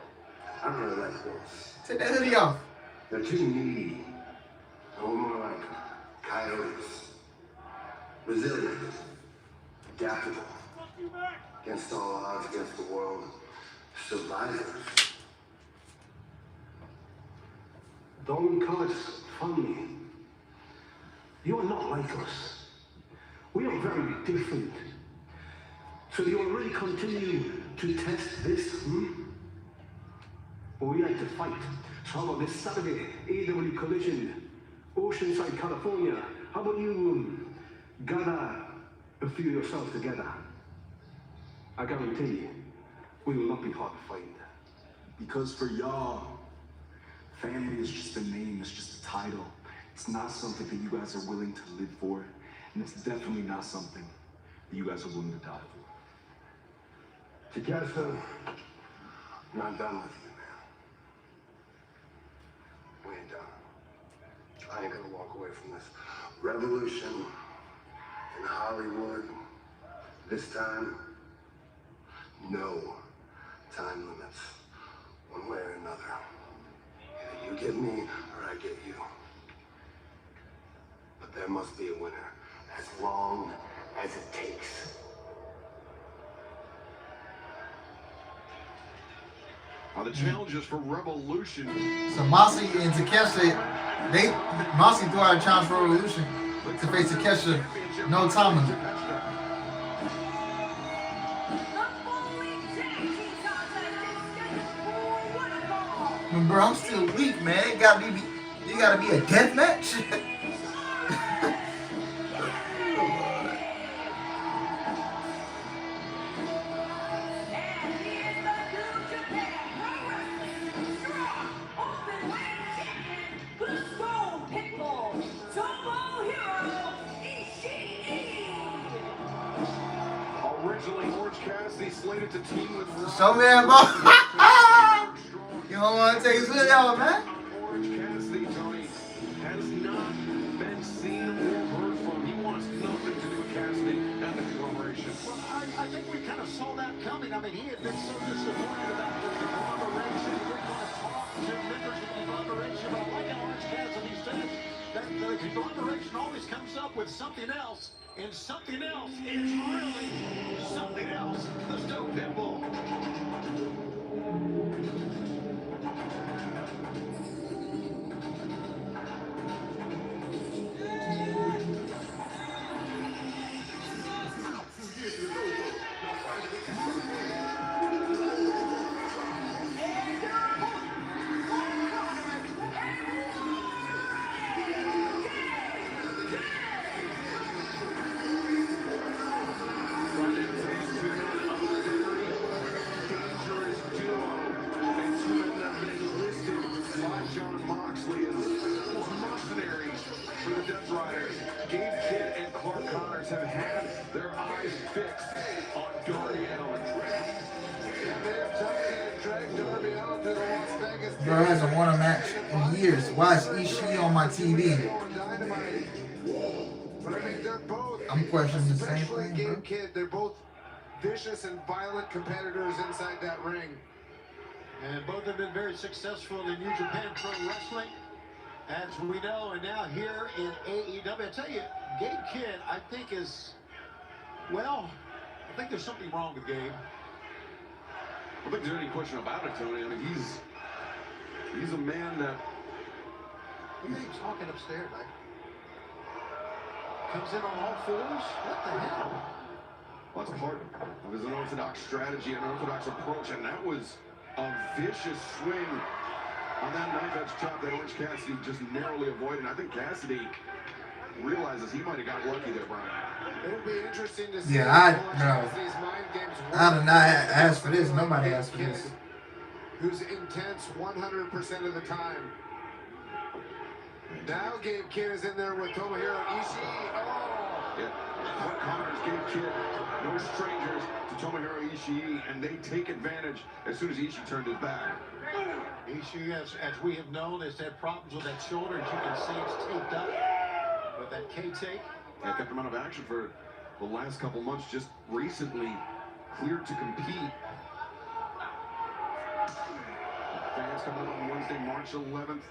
I don't really like those. Take that hoodie off. They're too needy. No more like coyotes. Resilient. Adaptable. Against all odds, against the world. Survivors. Don't call it funny. You are not like us. We are very different. So you already continue to test this, But we like to fight. So how about this Saturday, AEW Collision, Oceanside, California? How about you gather a few yourselves together? I guarantee we will not be hard to find. Because for y'all, family is just a name, it's just a title. It's not something that you guys are willing to live for, and it's definitely not something that you guys are willing to die for. Together, I'm not done with you, man. We ain't done. I ain't gonna walk away from this revolution in Hollywood. This time, no time limits, one way or another. Either you get me or I get you. But there must be a winner, as long as it takes. The challenges for Revolution. So Mossy and Takeshi, Mossy threw out a challenge for Revolution to face Takeshi. No time limit. Bro, I'm still weak, man. It gotta be a death match. Originally, Orange Cassidy slated to team with So man, bro. You don't want to take his hoodie off, man. Orange Cassidy, Tony, has not been seen or heard from. He wants nothing to do with Cassidy and the conglomeration. Well, I think we kind of saw that coming. I mean, he had been so disappointed about the conglomeration. He didn't want to talk to members of the conglomeration. But I like how Orange Cassidy said that the conglomeration always comes up with something else. And something else is really something else. The Stone Pitbull. their eyes fixed on Darby Allin. Bro hasn't won a match in years. Why is Ishii on my TV? But I mean, they're both. I'm questioning the same Especially thing, Gabe bro. Kidd. They're both vicious and violent competitors inside that ring. And both have been very successful in New Japan Pro Wrestling, as we know. And now here in AEW, I tell you, Gabe Kidd, I think is, well, I think there's something wrong with Gabe. I don't think there's any question about it, Tony. I mean, he's a man that... He's talking upstairs, like, comes in on all fours? What the hell? Well, that's part of his unorthodox strategy, an unorthodox approach, and that was a vicious swing on that knife edge chop that Orange Cassidy just narrowly avoided. And I think Cassidy realizes he might have got lucky there, Brian. It'll be interesting to see. Yeah, These mind games work. I did not ask for this. Nobody asked for this. Who's intense 100% of the time. Now Gabe Kidd is in there with Tomohiro Ishii. Oh! Yeah. Clark Connors, Gabe Kidd, no strangers to Tomohiro Ishii, and they take advantage as soon as Ishii turned his back. Ishii, as we have known, has had problems with that shoulder. As you can see, it's taped up with that K-tape. Yeah, kept him out of action for the last couple months, just recently cleared to compete. Fans coming up on Wednesday, March 11th.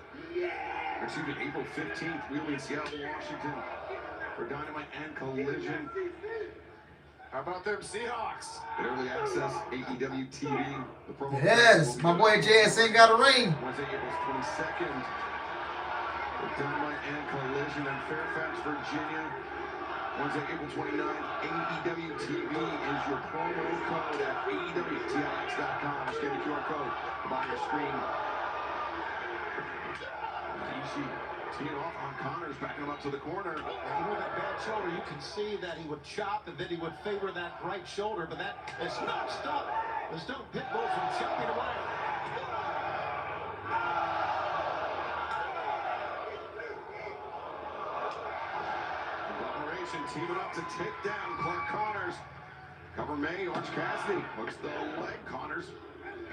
Excuse me, April 15th. We'll be in Seattle, Washington for Dynamite and Collision. How about them Seahawks? Early access, AEW TV. The promo Yes, my boy JSN got a ring. Wednesday, April 22nd for Dynamite and Collision in Fairfax, Virginia. Wednesday, April 29th, AEW TV is your promo code at AEWTLX.com. Scan the QR code on your screen. Ishii teeing off on Connors, backing him up to the corner. And with that bad shoulder, you can see that he would chop and then he would favor that right shoulder, but that has not stopped the Stone Pitbull from chopping away. Conglomeration teaming up to take down Clark Connors. Cover May, Orange Cassidy hooks the leg. Connors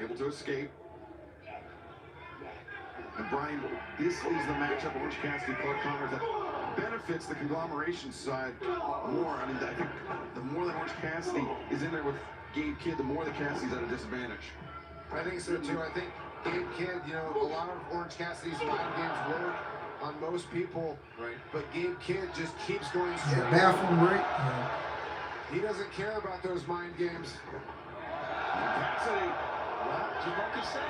able to escape. And Brian, this is the matchup, Orange Cassidy, Clark Connors, that benefits the conglomeration side more. I mean, I think the more that Orange Cassidy is in there with Gabe Kidd, the more that Cassidy's at a disadvantage. I think so too. I think Gabe Kidd, you know, a lot of Orange Cassidy's mind games work on most people, right? But Gabe Kidd just keeps going straight. Yeah, bathroom break. Yeah. He doesn't care about those mind games. Cassidy, Well, just like you said.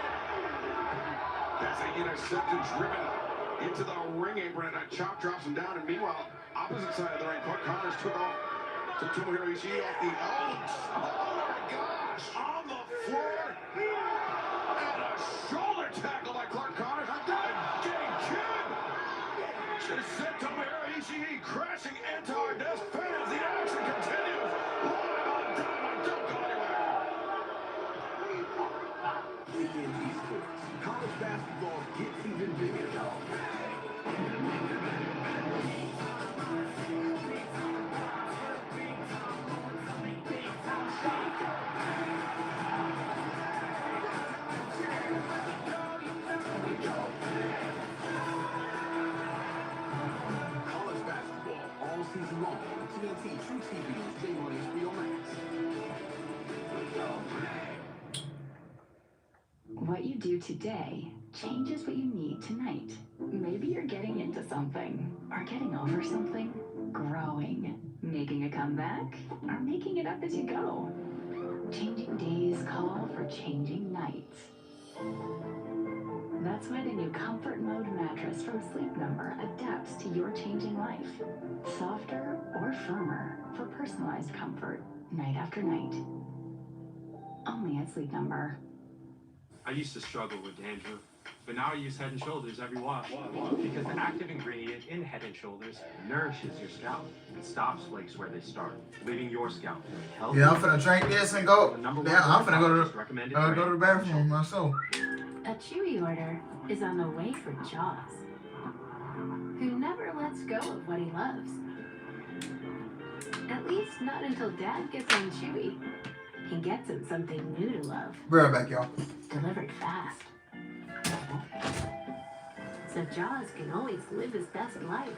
Cassidy intercepted, driven into the ring apron, and that chop drops him down. And meanwhile, opposite side of the ring, Clark Connors took off to Tomohiro Ishii off the elbow. Oh my gosh, on the floor. And a shoulder tackle by Clark Connors. I'm done. Gabe Kidd just sent Tomohiro Ishii crashing into our desk. Fans, the action continues. Live on Dynamite. Don't go anywhere. Weekend esports. College basketball gets even bigger. College basketball all season long. TNT True TV and stream on HBO Max. What you do today changes what you need tonight. Maybe you're getting into something, or getting over something, growing, making a comeback, or making it up as you go. Changing days call for changing nights. That's why the new Comfort Mode mattress from Sleep Number adapts to your changing life. Softer or firmer for personalized comfort, night after night. Only at Sleep Number. I used to struggle with dandruff, but now I use Head & Shoulders every wash. Because the active ingredient in Head & Shoulders nourishes your scalp and stops flakes where they start, leaving your scalp healthy. Yeah, I'm finna drink this and go. Damn, I'm finna go to the bathroom myself. A Chewy order is on the way for Jaws, who never lets go of what he loves. At least not until Dad gets on Chewy. He gets him something new to love. Be right back, y'all. Delivered fast. So Jaws can always live his best life.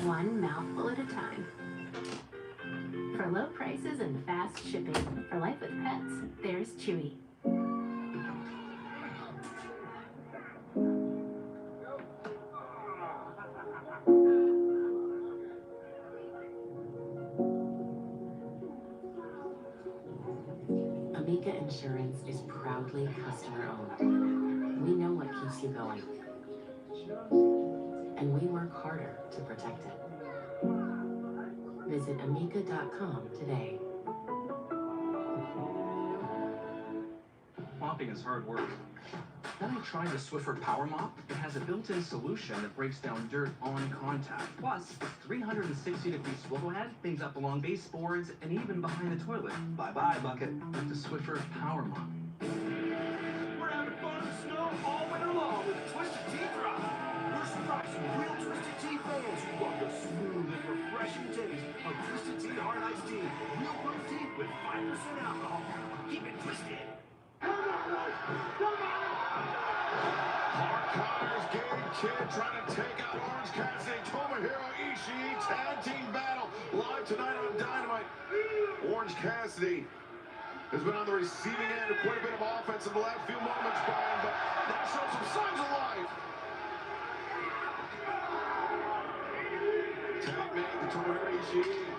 One mouthful at a time. For low prices and fast shipping, for life with pets, there's Chewy. Amica Insurance is proudly customer-owned. We know what keeps you going. And we work harder to protect it. Visit amica.com today. Mopping is hard work. Then I tried the Swiffer Power Mop. It has a built-in solution that breaks down dirt on contact. Plus, 360-degree swivel head, things up along baseboards, and even behind the toilet. Bye-bye, bucket, with the Swiffer Power Mop. We're having fun in the snow all winter long with Twisted Tea Drop. We're surprising real Twisted Tea fans who love the smooth and refreshing taste of Twisted Tea Hard Iced Tea. Real proof tea with 5% alcohol. Keep it twisted. Clark Connors, Gabe Kidd trying to take out Orange Cassidy. Tomohiro Ishii tag team battle live tonight on Dynamite. Orange Cassidy has been on the receiving end of quite a bit of offense in the last few moments, Brian, but now shows some signs of life. Tag made to Tomohiro Ishii.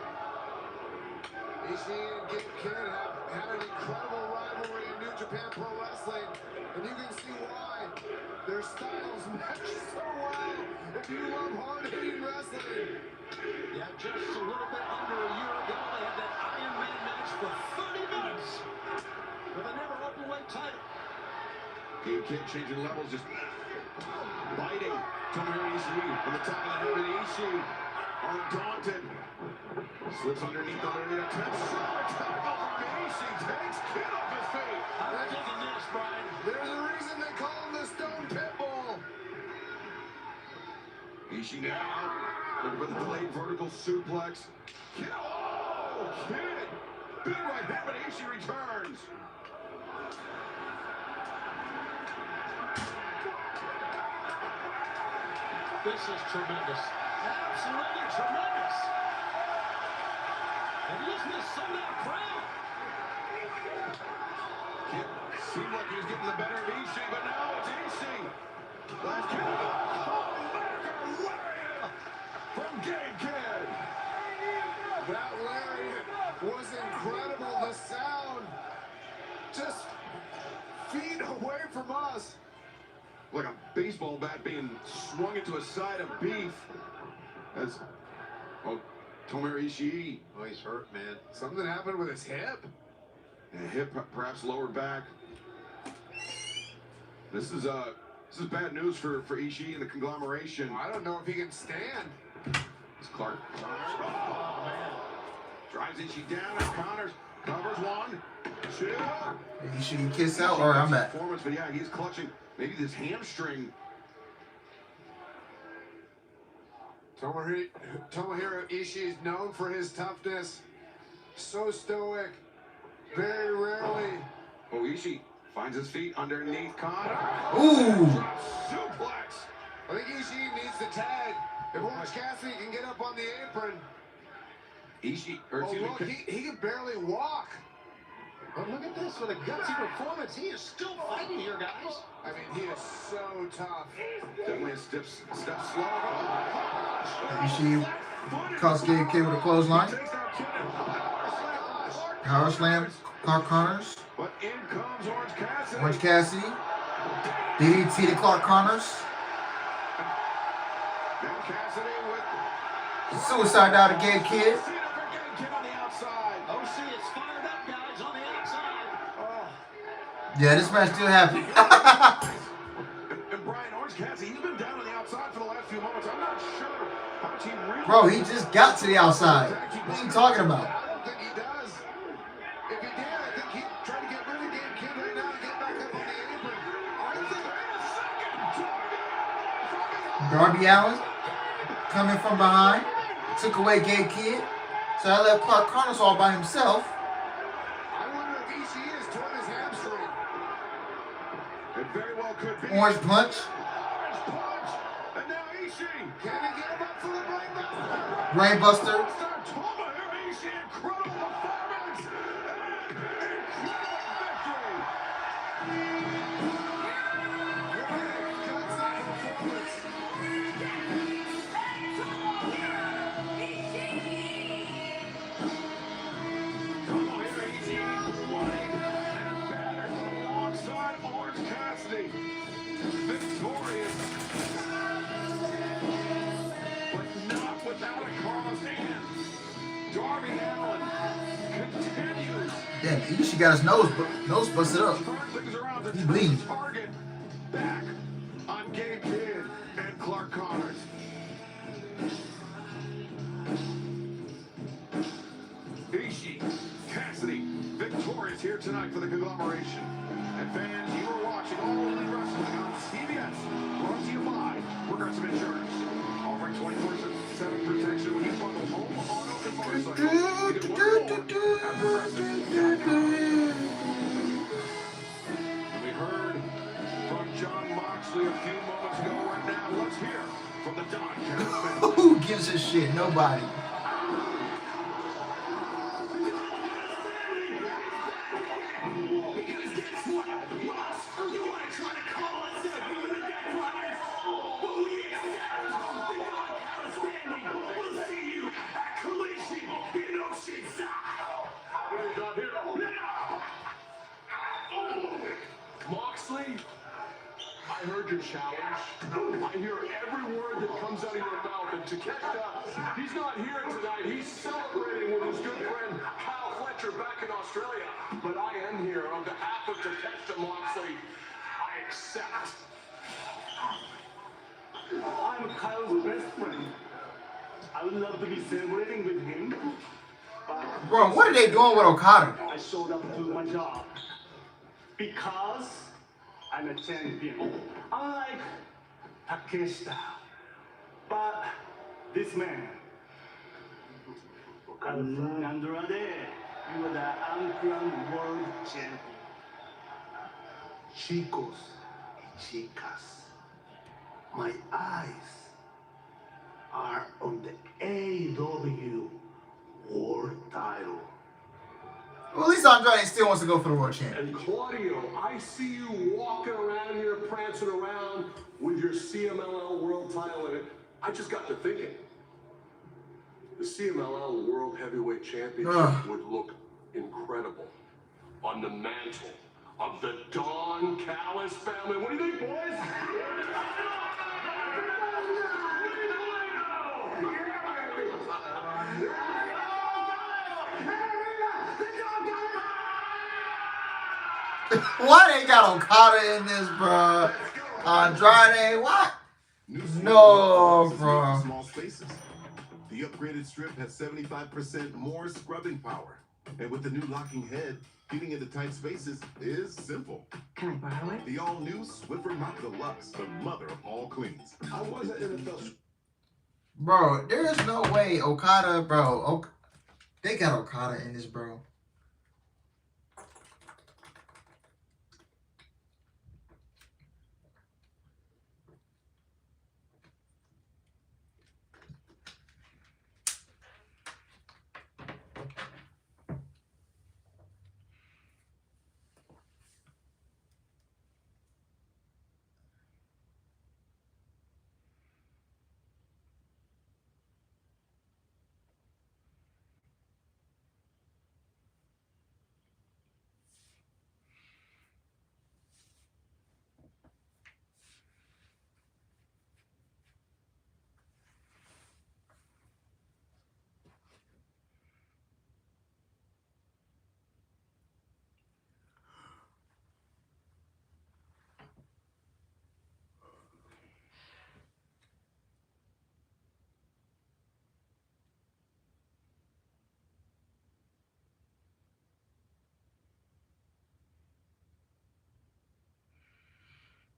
Ishii and Gabe Kidd have had an incredible rivalry in New Japan Pro Wrestling, and you can see why. Their styles match so well if you love hard-hitting wrestling. Yeah, just a little bit under a year ago, they had that Iron Man match for 30 minutes with a never open weight title. Gabe Kidd changing levels, just biting Tomohiro Ishii from the top of the head, and Ishii undaunted. Slips underneath an attempts tackle from Ishii, takes Kidd off his feet. I'm taking this, Brian. There's a reason they call him the Stone Pitbull. Ishii now looking for the delayed vertical suplex. Kidd, oh, Kidd! Big right hand, but Ishii returns. This is tremendous. Absolutely tremendous. And listen to some of that crowd. Kidd seemed like he was getting the better of Ishii, but now it's Ishii. Last Kidd. Oh, American lariat from Gabe Kidd. That lariat was incredible. The sound just feet away from us. Like a baseball bat being swung into a side of beef. As, oh, Tomohiro Ishii. Oh, he's hurt, man. Something happened with his hip. And hip, perhaps lower back. This is bad news for Ishii and the conglomeration. I don't know if he can stand. It's Clark. Oh, man. Drives Ishii down and Connors covers one, two. Ishii kiss out, or I'm at. But yeah, he's clutching maybe this hamstring. Tomohiro Ishii is known for his toughness. So stoic. Very rarely. Oh, Ishii finds his feet underneath Connor. Ooh. Suplex. I think Ishii needs the tag. If Orange Cassidy can get up on the apron. Ishii, Oh, look, he can barely walk. But look at this, with a gutsy performance, he is still fighting here, guys. I mean, he is so tough. Definitely a step slow. Ishii caught Gabe Kidd with a clothesline. Power slam, Clark Connors. But in comes Orange Cassidy. Orange Cassidy. DDT to Clark Connors. Now Cassidy with Suicide dive to Gabe Kidd. OC is fired up, guys, on the outside. Oh. Yeah, this match still happening. And Brian, Orange Cassidy, he's been down on the outside for the last few moments. I'm not sure how much he really... Bro, he just got to the outside. What are you talking about? I don't think he does. If he did, I think he'd try to get rid of Gabe Kidd right now and get back up on the apron. I think... Darby Allin coming from behind. Took away Gay Kid. So I left Clark Connors all by himself. I wonder if Ishii has torn his hamstring. It very well could be. Orange Punch. Orange punch. And now Ishii. Can he get him up for the brainbuster? Brainbuster. Tomohiro Ishii, incredible performance. Incredible victory. Tomohiro Ishii running and battered alongside Orange Cassidy. Victorious. But not without a cause, and Darby Allin continues. Damn, Ishii got his nose busted up. Turn things around to He's bleeding. target back on Gabe Kidd and Clark Connors. Ishii, Cassidy, victorious here tonight for the conglomeration. And fans, you are watching All Elite Wrestling on CBS, brought to you by Progressive Insurance. Offering 24/7 protection when you bundle home, auto, and motorcycle. You get one more at Progressive.com. We heard from Jon Moxley a few moments ago, and now let's hear from the Don Callis family. Who gives a shit? Nobody. Moxley, I heard your challenge. I hear every word that comes out of your mouth. And Takeshita, he's not here tonight. He's celebrating with his good friend Kyle Fletcher back in Australia. But I am here on behalf of Takeshita Moxley. I accept. I'm Kyle's best friend. I would love to be celebrating with him. But Bro, what are they doing with Okada? I showed up to do my job. Because I'm a champion. Unlike Takeshita. But this man, Andrade, you are the uncrowned world champion. Chicos y chicas, my eyes are on the AEW world title. Well, at least Andrade still wants to go for the world champion. And Claudio, I see you walking around here, prancing around with your CMLL world title in it. I just got to thinking. The CMLL World Heavyweight Championship would look incredible on the mantle of the Don Callis family. What do you think, boys? Why they got Okada in this, bro? Andrade, what? No, bro. Small spaces. The upgraded strip has 75% more scrubbing power. And with the new locking head, getting into tight spaces is simple. Can I borrow it? The all-new Swiffer Mop Deluxe, the mother of all cleans. I was an NFL. Bro, there is no way Okada, bro. They got Okada in this, bro.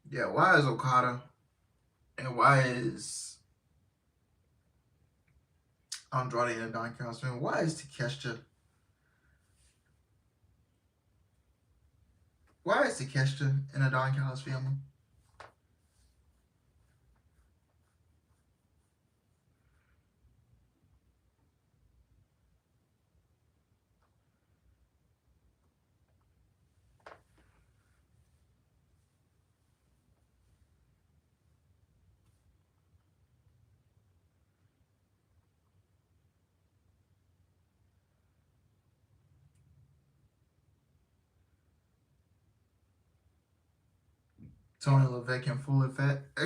Yeah, why is Okada and why is Andrade and Don Callis. Man, why is Takeshita? Why is Takeshita in a Don Callis family? Tony Levesque in full effect.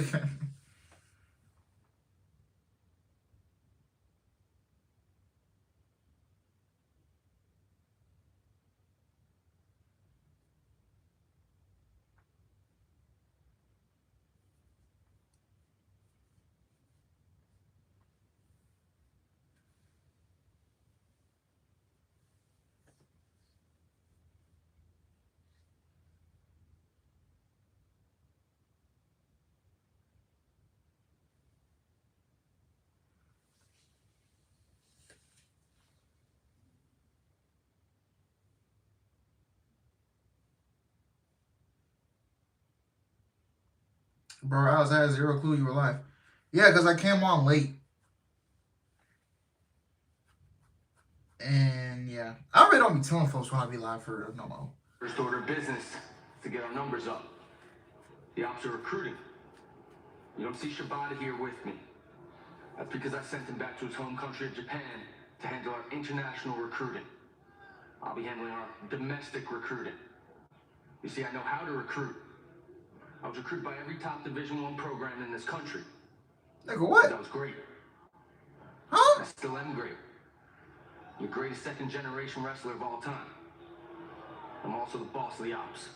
Bro, I had zero clue you were live. Yeah, because I came on late. And yeah, I really don't be telling folks when I be live for no more. First order of business is to get our numbers up. The ops are recruiting. You don't see Shibata here with me. That's because I sent him back to his home country of Japan to handle our international recruiting. I'll be handling our domestic recruiting. You see, I know how to recruit. I was recruited by every top Division I program in this country. Nigga, what? That was great. Huh? I still am great. I'm the greatest second-generation wrestler of all time. I'm also the boss of the ops.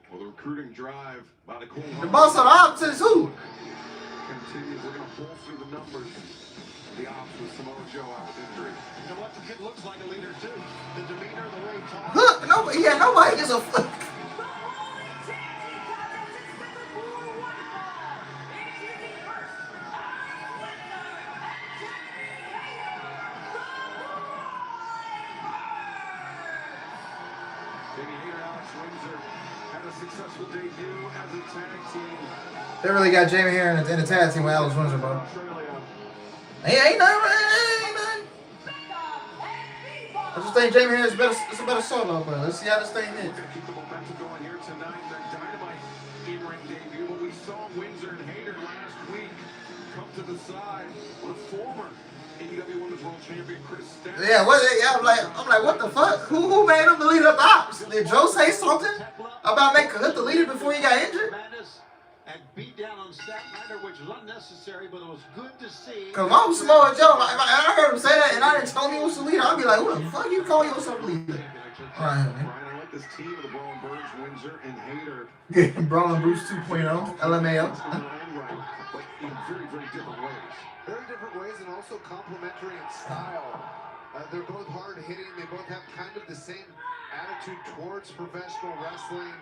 Well, the recruiting drive by the Cool. The boss of the ops is who? Continues. We're going to pull through the numbers. The ops with Samoa Joe out with injury. You know what? The kid looks like a leader, too. The demeanor, the way he talks. Huh? Nobody, yeah, nobody gives a fuck. Successful debut as a tag team. They really got Jamie here in the tag team with Alex Windsor, bro. Ain't nothing. I just think Jamie here is better. It's a better solo, but let's see how this thing is. Keep the momentum going here tonight. The Dynamite in-ring debut, but we saw Windsor and Hayter last week come to the side with a former AEW Women's World Champion Chris Stanley. Yeah, what? Yeah, I'm like, what the fuck? Who made him the leader of the ops? Did Joe say something about making Kahut the leader before he got injured? And beat down on Statlander, which was unnecessary, but it was good to see. Cause if I'm Samoa Joe, and I heard him say that, and I didn't tell him he was the leader, I'd be like, who the fuck you call yourself the leader? All right, man. I like this team of the Brawling Birds, Windsor and Hayter. Yeah, Brawling Bruce 2.0, LMAO. But in very, very different ways. Very different ways and also complementary in style. They're both hard hitting. They both have kind of the same attitude towards professional wrestling.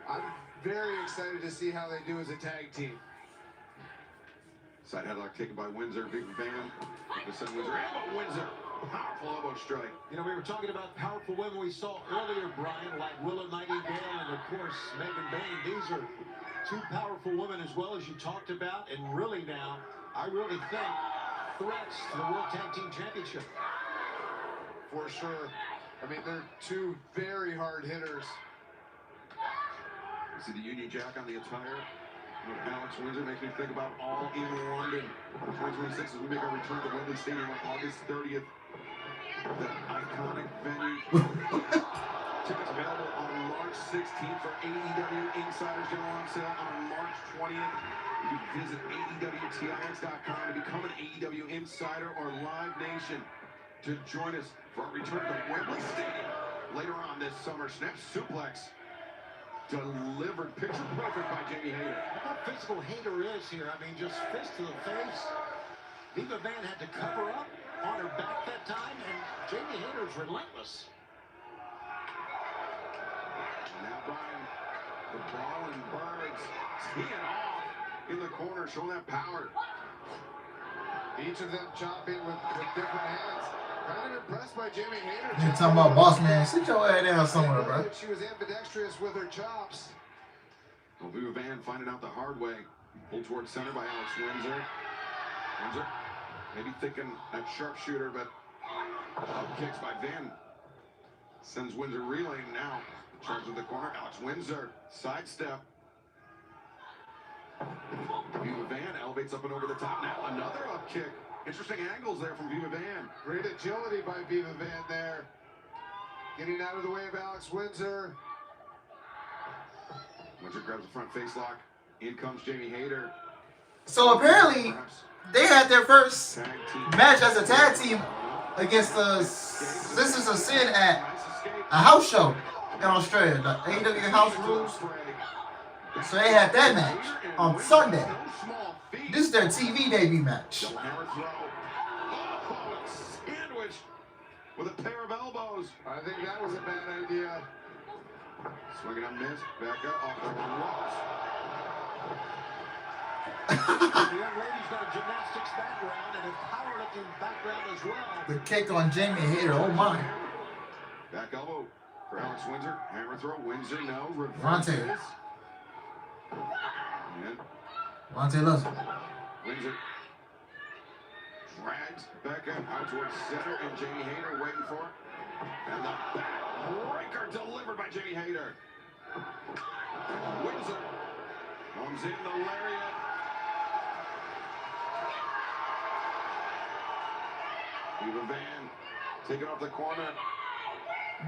I'm very excited to see how they do as a tag team. Side headlock taken by Windsor. Big Van. Windsor. Elbow Windsor. Powerful elbow strike. You know, we were talking about powerful women we saw earlier, Brian, like Willow Nightingale and, of course, Megan Bain. These are two powerful women as well as you talked about. And really now, I really think threats to the World Tag Team Championship. For sure. I mean, they're two very hard hitters. You see the Union Jack on the attire. Alex Windsor makes me think about All in London. 2026 as we make our return to Wembley Stadium on August 30th. The iconic venue. Tickets available on March 16th for AEW Insiders. Go on sale on March 20th. You can visit AEWTIX.com to become an AEW Insider or Live Nation to join us for our return to Wembley Stadium later on this summer. Snap suplex. Delivered picture perfect by Jamie Hayter. How physical Hayter is here. I mean, just fist to the face. Viva Van had to cover up on her back that time, and Jamie Hayter's relentless. Now Brian, the Brawling Birds teeing off in the corner, showing that power. Each of them chopping with different hands. Kind of impressed by Jamie Hayter. You talking about boss man? Sit your ass down somewhere, bro. She was ambidextrous with her chops. Well, Viva Van finding out the hard way. Pulled towards center by Alex Windsor. Windsor maybe thinking at sharpshooter, but up kicks by Van. Sends Windsor reeling now. Charge of the corner. Alex Windsor sidestep. Viva Van elevates up and over the top. Now another up kick. Interesting angles there from Viva Van. Great agility by Viva Van there. Getting out of the way of Alex Windsor. Windsor grabs the front face lock. In comes Jamie Hayter. So apparently, they had their first match as a tag team against the Sisters of Sin at a house show in Australia, the AEW House Rules. So they had that match on Sunday. This is their TV debut match. Sandwich with a pair of elbows. I think that was a bad idea. Swinging on miss, back up off the ropes. The young lady's got a gymnastics background and a powerlifting background as well. The kick on Jamie Hayter, oh my. Back elbow for Alex Windsor. Hammer throw, Windsor, no. Ronte. Ronte loves it. Windsor drags Becca out towards center, and Jamie Hayter waiting for it. And the backbreaker delivered by Jamie Hayter. Windsor comes in the lariat. Viva Van taking off the corner.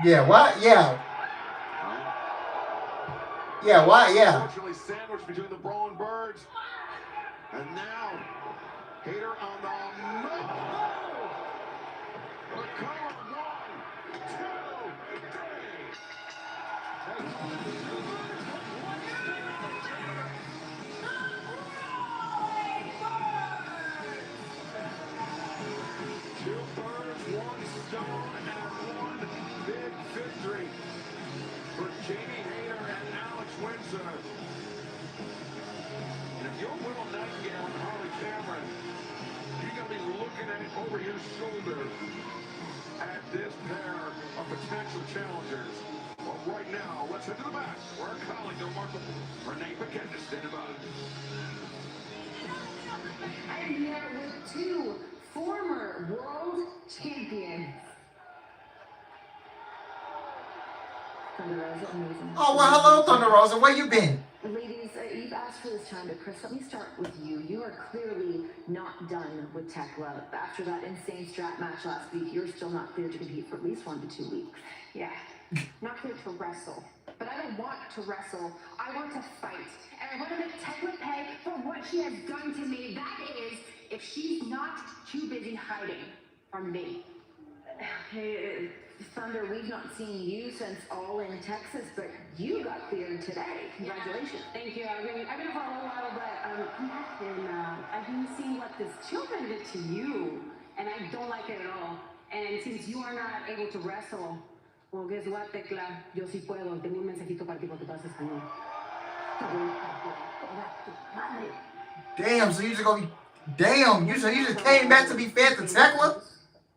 Yeah, what? Yeah. Yeah, why? Yeah. Unfortunately sandwiched between the brawling birds. And now, Hayter on the move. Recover, 1, 2, 3. 2 birds, 1 stone, and 1 big victory for Jamie Hayter and Alex Windsor. And if you're Will Nightingale and Harley Cameron, you're going to be looking at it over your shoulder at this pair of potential challengers. Well, right now, let's head to the back where our colleague, Renee Paquette, is standing by. I'm here with 2 former world champions. Thunder Rosa, amazing. Oh, well, hello, Thunder Rosa. Where you been? Ladies, you've asked for this time, but Chris, let me start with you. You are clearly not done with Tekla. After that insane strap match last week, you're still not clear to compete for at least 1 to 2 weeks. Yeah, not clear to wrestle. But I don't want to wrestle. I want to fight. And I want to make Tekla pay for what she has done to me. That is, if she's not too busy hiding from me. Hey, Thunder, we've not seen you since All in Texas, but you got cleared today. Congratulations. Yeah, thank you. I've been for a whole while, but I've been seeing what this children did to you, and I don't like it at all. And since you are not able to wrestle, well, guess what, Tekla? Yo sí puedo. Tengo un mensajito para ti porque tú haces español. Damn, so you just gonna be... Damn, you just came back to be fed to Tekla?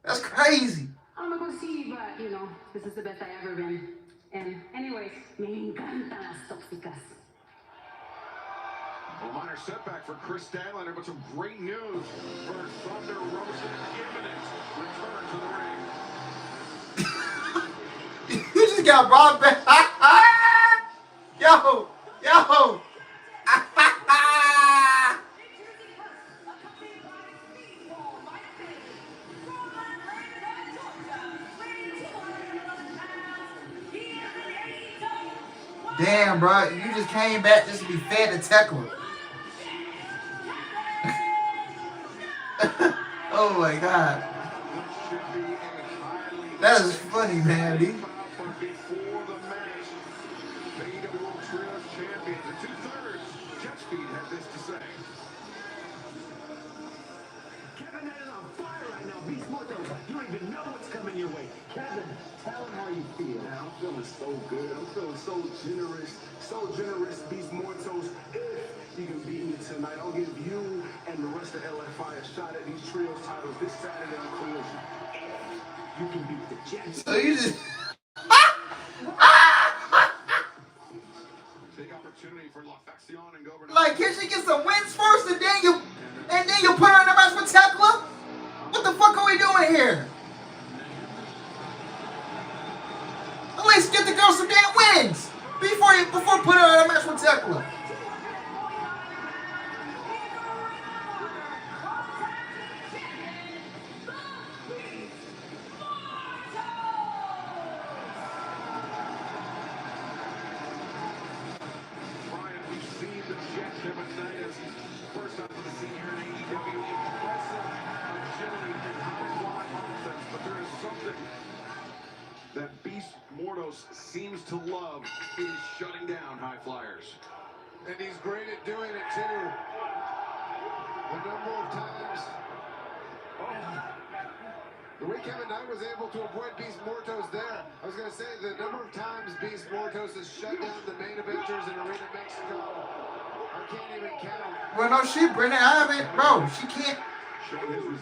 That's crazy. A lo mejor sí, but, you know, this is the best I've ever been. And anyways, me encantan las tóxicas. A minor setback for Chris Statlander, but some great news for Thunder Rosa's imminent return to the ring. You just got brought back. Yo. Damn, bro. You just came back just to be fed to Tekla. Oh, my God. That is funny, man, dude. Kevin is on fire right now. Beast Morto, you don't even know what's coming your way. Kevin, tell him how you feel. Man, I'm feeling so good. I'm feeling so generous, Beast Mortos. If you can beat me tonight. I'll give you and the rest of LFI a shot at these trios titles this Saturday on Collision. You can beat the Jets. So you just Big opportunity for LaFaction and Governor. like, can she get some wins first and then you put her in a match with Tekla? What the fuck are we doing here? At least get the girl some damn wins before putting her in a match with Tekla. Brian, we've seen the Jet Kevin Knight as he's first time for the senior in AEW. Impressive agility and high-flying offense, but there is something that Beast Mortos seems to love is shutting down high flyers. And he's great at doing it too. The number of times. The way Kevin Knight was able to avoid Beast Mortos there. I was going to say the number of times Beast Mortos has shut down the main eventers in Arena Mexico. I can't even count. Well, no shit, Brendan. I haven't, bro. She can't.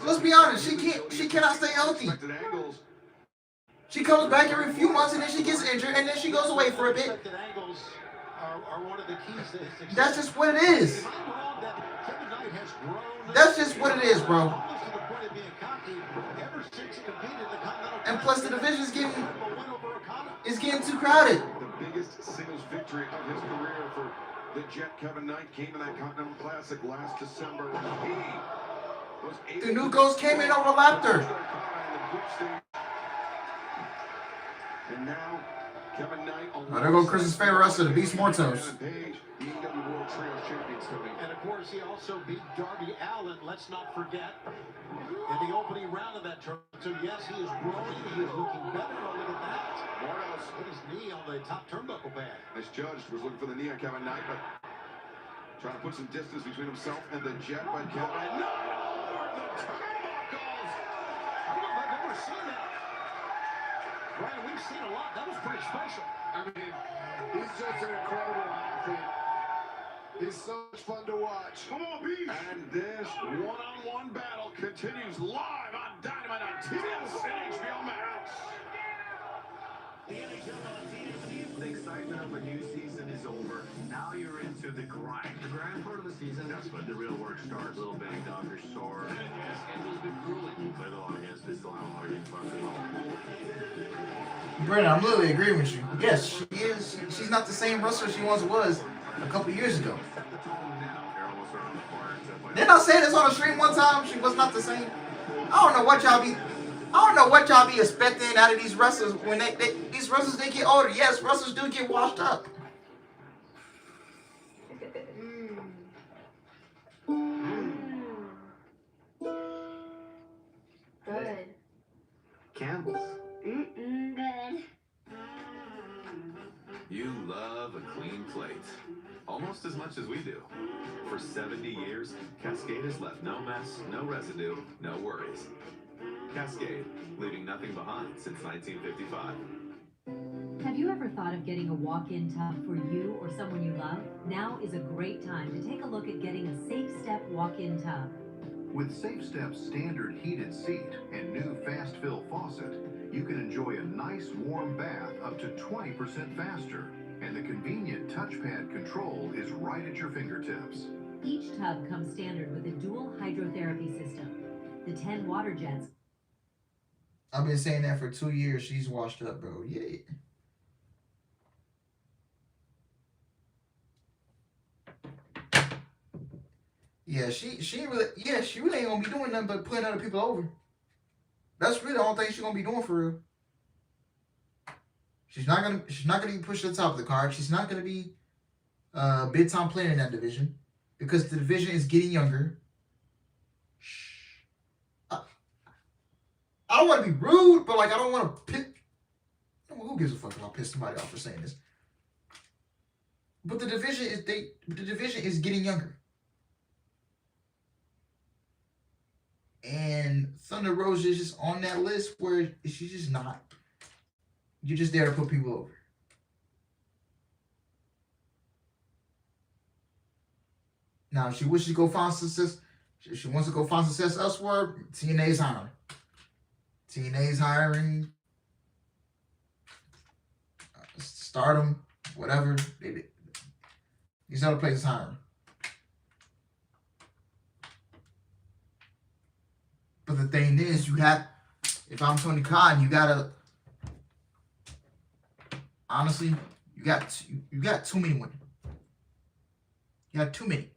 Let's be honest. She cannot stay healthy. She comes back every few months and then she gets injured and then she goes away for a bit. Angles are one of the keys to his success. That's just what it is. Kevin Knight has grown. That's just what it is, bro. Almost to the point of being cocky ever since he competed in the Continental. And plus the division is getting too crowded. The biggest singles victory of his career for the Jet Kevin Knight came in that Continental Classic last December. He was able The new ghost came in, overlapped her. And now Kevin Knight. Oh, there goes Chris's favorite wrestler, the Beast Mortos. And of course, he also beat Darby Allin, let's not forget, in the opening round of that tournament. So yes, he is growing, he is looking better. Oh, look at that. Mortos put his knee on the top turnbuckle pad. This judge was looking for the knee on Kevin Knight, but trying to put some distance between himself and the Jet, but Kevin Knight. No! The turnbuckles! I don't know if I've ever seen that. Brian, we've seen a lot. That was pretty special. I mean, he's just an incredible athlete. He's so much fun to watch. Come on, Beast! And this one-on-one battle continues live on Dynamite on TBS and HBO Max. The excitement of a new season is over. Now you're into the grind. The grind part of the season, that's when the real work starts. A little banged up, you're sore. Schedule's been grueling. You played a lot against this, still haven't hard to fucking. Brendan, I'm literally agreeing with you. Yes, she is. She's not the same wrestler she once was a couple years ago. Didn't I say this on the stream one time? She was not the same. I don't know what y'all be expecting out of these wrestlers when these wrestlers they get older. Yes, wrestlers do get washed up. Good. Campbell's. Good. You love a clean plate. Almost as much as we do. For 70 years, Cascade has left no mess, no residue, no worries. Cascade, leaving nothing behind since 1955. Have you ever thought of getting a walk-in tub for you or someone you love? Now is a great time to take a look at getting a Safe Step walk-in tub. With Safe Step's standard heated seat and new fast fill faucet, you can enjoy a nice warm bath up to 20% faster. And the convenient touchpad control is right at your fingertips. Each tub comes standard with a dual hydrotherapy system. The 10 water jets. I've been saying that for 2 years. She's washed up, bro. Yeah. Yeah, she really ain't gonna be doing nothing but putting other people over. That's really the only thing she's gonna be doing for real. She's not gonna be pushed to the top of the card. She's not gonna be big time player in that division because the division is getting younger. I don't want to be rude, but like I don't want to pick. Who gives a fuck if I piss somebody off for saying this? But the division is getting younger. And Thunder Rosa is just on that list where she's just not. You're just there to put people over. Now, if she wishes to go find success, if she wants to go find success elsewhere, TNA's hiring. TNA's hiring. Stardom, whatever. These other places hiring. But the thing is, if I'm Tony Khan, you gotta, honestly, you got too many women. You got too many.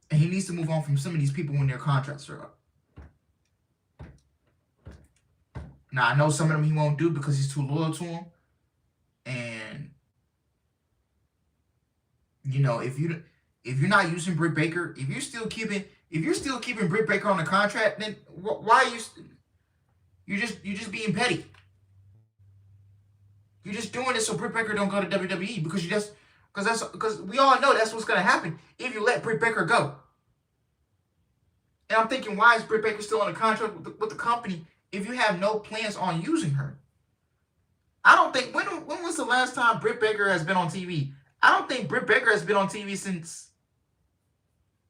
And he needs to move on from some of these people when their contracts are up. Now, I know some of them he won't do because he's too loyal to them. And, you know, if you're not using Britt Baker, if you're still keeping Britt Baker on the contract, then why are you're just being petty. You're just doing this so Britt Baker don't go to WWE because we all know that's what's gonna happen if you let Britt Baker go. And I'm thinking, why is Britt Baker still on a contract with the company if you have no plans on using her? I don't think when was the last time Britt Baker has been on TV? I don't think Britt Baker has been on TV since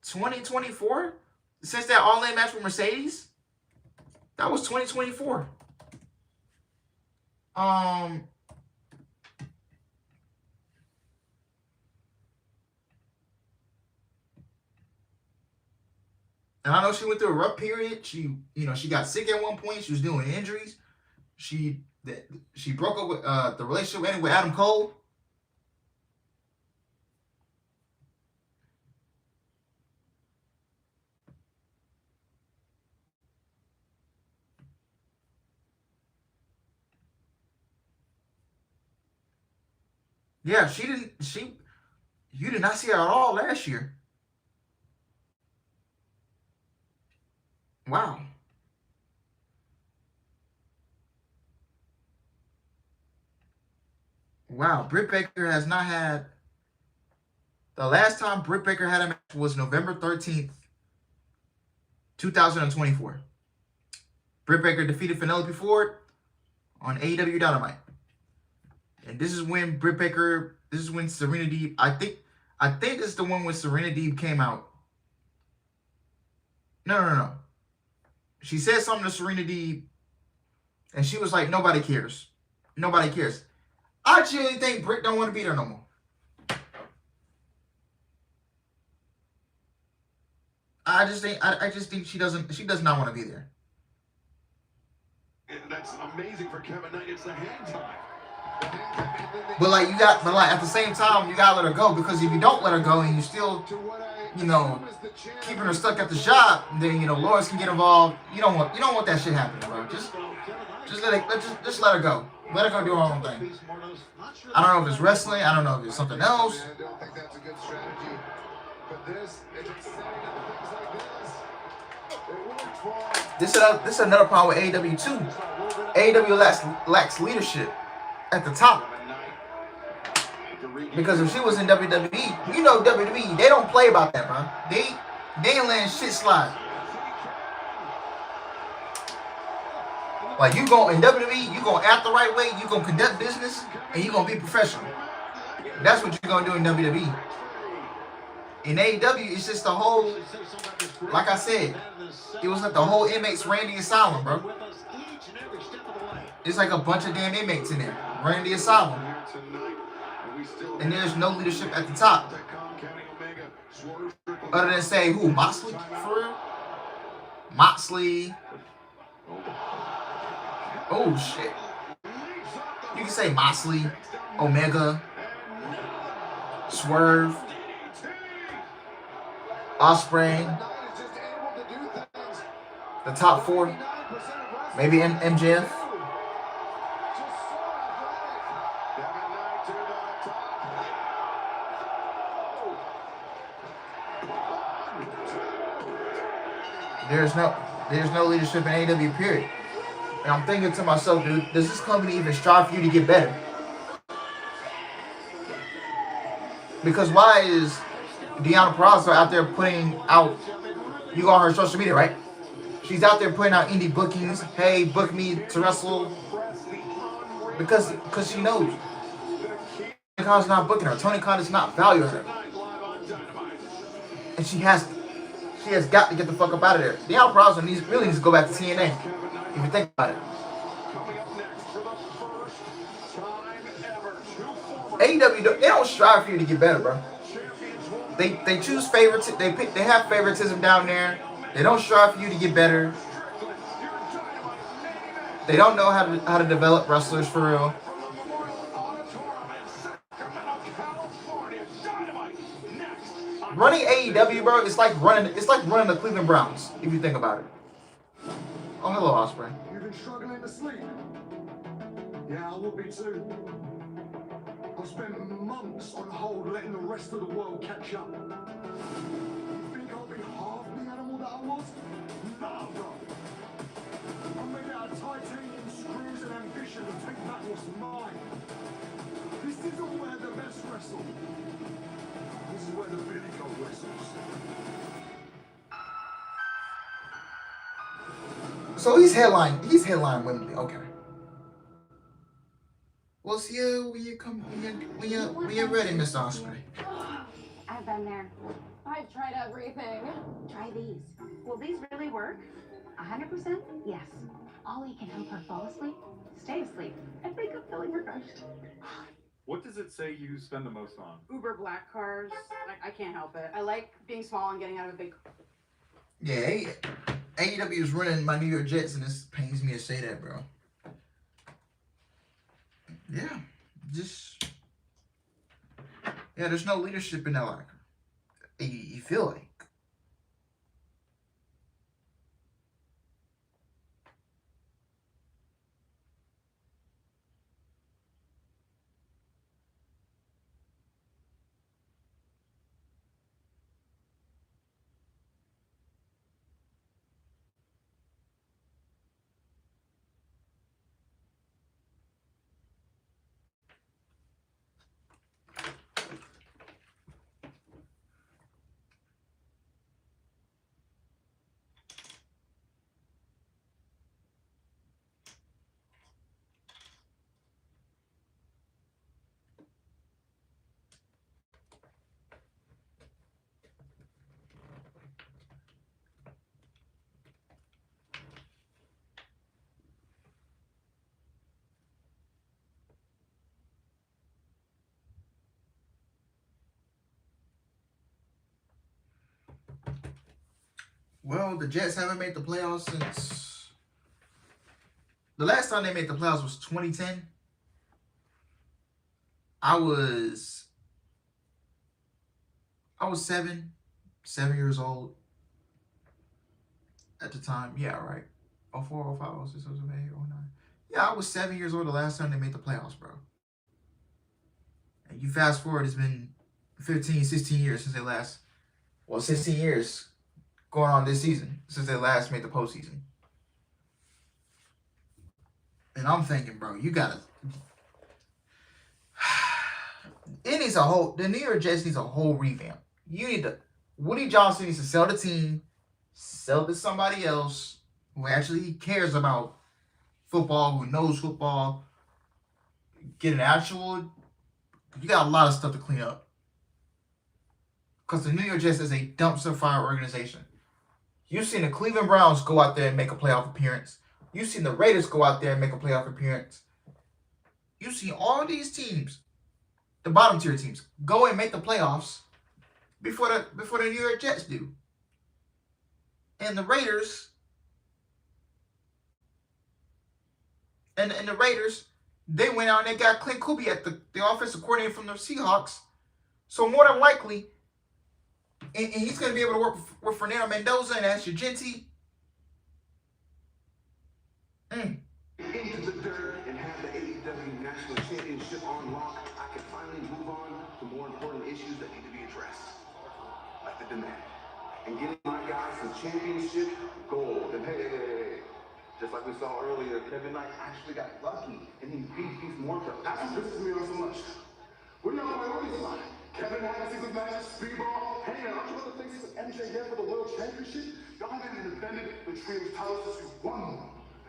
2024. Since that All-In match with Mercedes, that was 2024. And I know she went through a rough period. She got sick at one point. She was dealing with injuries. She broke up with the relationship ended with Adam Cole. Yeah, you did not see her at all last year. Wow. Wow, Britt Baker has not had... The last time Britt Baker had a match was November 13th, 2024. Britt Baker defeated Penelope Ford on AEW Dynamite. And this is when Serena Deeb... I think this is the one when Serena Deeb came out. No. She said something to Serena Deeb, and she was like, nobody cares. Nobody cares. I genuinely think Britt don't want to be there no more. I just think she does not want to be there. And that's amazing for Kevin Knight. It's the hand time. But at the same time, you gotta let her go, because if you don't let her go and you still, keeping her stuck at the shop, then lawyers can get involved. You don't want that shit happening, bro. Just let her go. Let her go do her own thing. I don't know if it's wrestling. I don't know if it's something else. I don't think that's a good strategy. But this is exciting at things like this. This is another problem with AEW too. AEW lacks leadership at the top. Because if she was in WWE, WWE, they don't play about that, bro. They ain't letting shit slide. Like, you go in WWE, you gonna act the right way, you gonna conduct business, and you gonna be professional. That's what you're gonna do in WWE. In AEW, it's just the whole, like I said, it was like the whole inmates ran the asylum, bro. It's like a bunch of damn inmates in there running the asylum. And there's no leadership at the top. Other than say, who? Moxley? For real? Moxley. Oh, shit. You can say Moxley, Omega, Swerve, Ospreay, the top four, maybe MJF. There's no leadership in AEW, period. And I'm thinking to myself, dude, does this company even strive for you to get better? Because why is Deonna Purrazzo out there putting out, you go on her social media, right? She's out there putting out indie bookings. Hey, book me to wrestle. Because she knows. Khan's not booking her. Tony Khan is not valuing her. And she has got to get the fuck up out of there. Deanna Purrazzo really needs to go back to TNA. If you think about it. AEW, they don't strive for you to get better, bro. They choose favorites. They have favoritism down there. They don't strive for you to get better. They don't know how to develop wrestlers for real. Running AEW, bro, it's like running the Cleveland Browns, if you think about it. Oh, hello, Ospreay. You've been struggling to sleep. Yeah, I will be too. I've spent months on hold letting the rest of the world catch up. You think I'll be half the animal that I was? Nah, bro. I'm made out of titanium screws and ambition to take back what's mine. This isn't where the best wrestle. This is where the Billy Goat wrestles. So he's headline Wembley, okay. We'll see you when you're ready, Miss Ospreay. I've been there. I've tried everything. Try these. Will these really work? 100%? Yes. Ollie can help her fall asleep, stay asleep, and wake up feeling refreshed. What does it say you spend the most on? Uber black cars. I can't help it. I like being small and getting out of a big. Yeah, AEW is running my New York Jets, and this pains me to say that, bro. Yeah, there's no leadership in that locker. You feel like. Well, the Jets haven't made the playoffs since... The last time they made the playoffs was 2010. I was 7 years old at the time. Yeah, right. 04, 05, 06, 07, 08, 09. Yeah, I was 7 years old the last time they made the playoffs, bro. And you fast forward, it's been 15, 16 years since they last... Well, 16 years going on this season since they last made the postseason. And I'm thinking, bro, you gotta... It needs a whole... The New York Jets needs a whole revamp. You need to... Woody Johnson needs to sell the team, sell to somebody else who actually cares about football, who knows football, get an actual... You got a lot of stuff to clean up. Because the New York Jets is a dumpster fire organization. You've seen the Cleveland Browns go out there and make a playoff appearance. You've seen the Raiders go out there and make a playoff appearance. You've seen all these teams, the bottom tier teams, go and make the playoffs before the New York Jets do. And the Raiders, and the Raiders, they went out and they got Clint Kubiak, the offensive coordinator from the Seahawks. So more than likely, and he's going to be able to work with Fernando Mendoza and Asher Genti. Into the dirt and have the AEW National Championship on lock, I can finally move on to more important issues that need to be addressed, like the demand. And getting my guys some championship gold. And hey, just like we saw earlier, Kevin Knight actually got lucky and he beat Keith Morton. That's what pisses me off so much. What are y'all priorities like? Kevin Knight season match, speedball, hang on, aren't you other things with MJF for the World Championship? Y'all haven't defended the Dream's titles since you won one.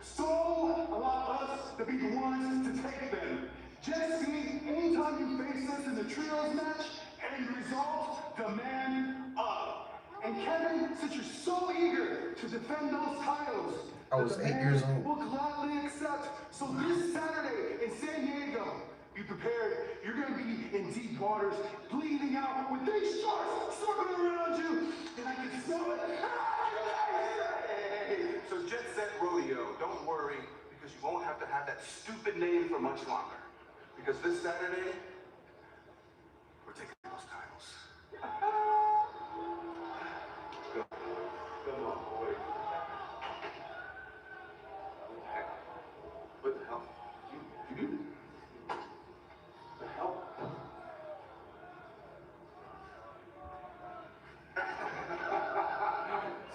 So allow us to be the ones to take them. Jesse, anytime you face us in the trios match, end result, demand up. And Kevin, since you're so eager to defend those titles, I was 8 years old. will gladly accept. So this Saturday in San Diego, be prepared. You're going to be in deep waters, bleeding out with big sharks circling around you, and I can smell it. So Jet Set Rodeo, don't worry, because you won't have to have that stupid name for much longer. Because this Saturday, we're taking those titles. Go. Come on, boy. What the hell? You the hell?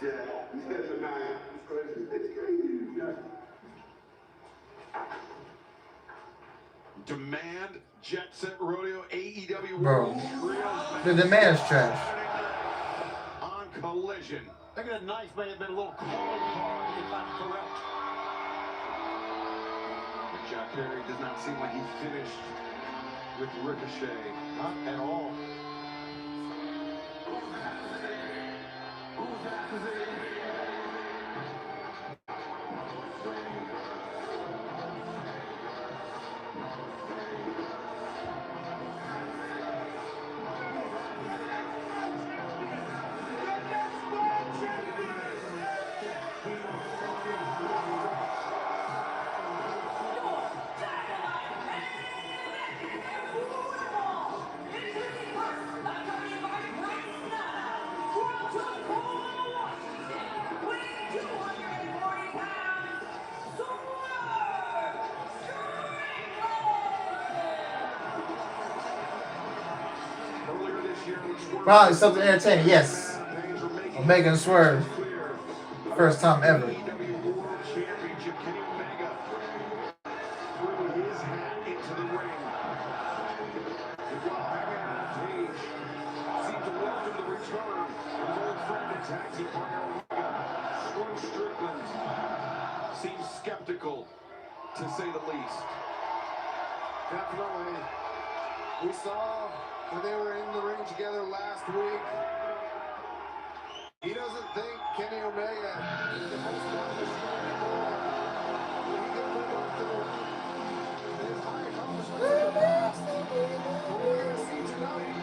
Yeah, it's crazy. It's crazy. Demand Jet Set Rodeo AEW Bro, World Trios the demand is trash. on Collision. I think that knife may have been a little calling card, if I'm correct. But Jack Perry does not seem like he finished with Ricochet. Not at all. Probably something entertaining, yes. Omega and Swerve. First time ever. Seems skeptical, to say the least. Definitely. We saw when they were in the ring together last week. He doesn't think Kenny Omega has won this anymore. He can live up to his high accomplishments in the past. What we're going to see tonight.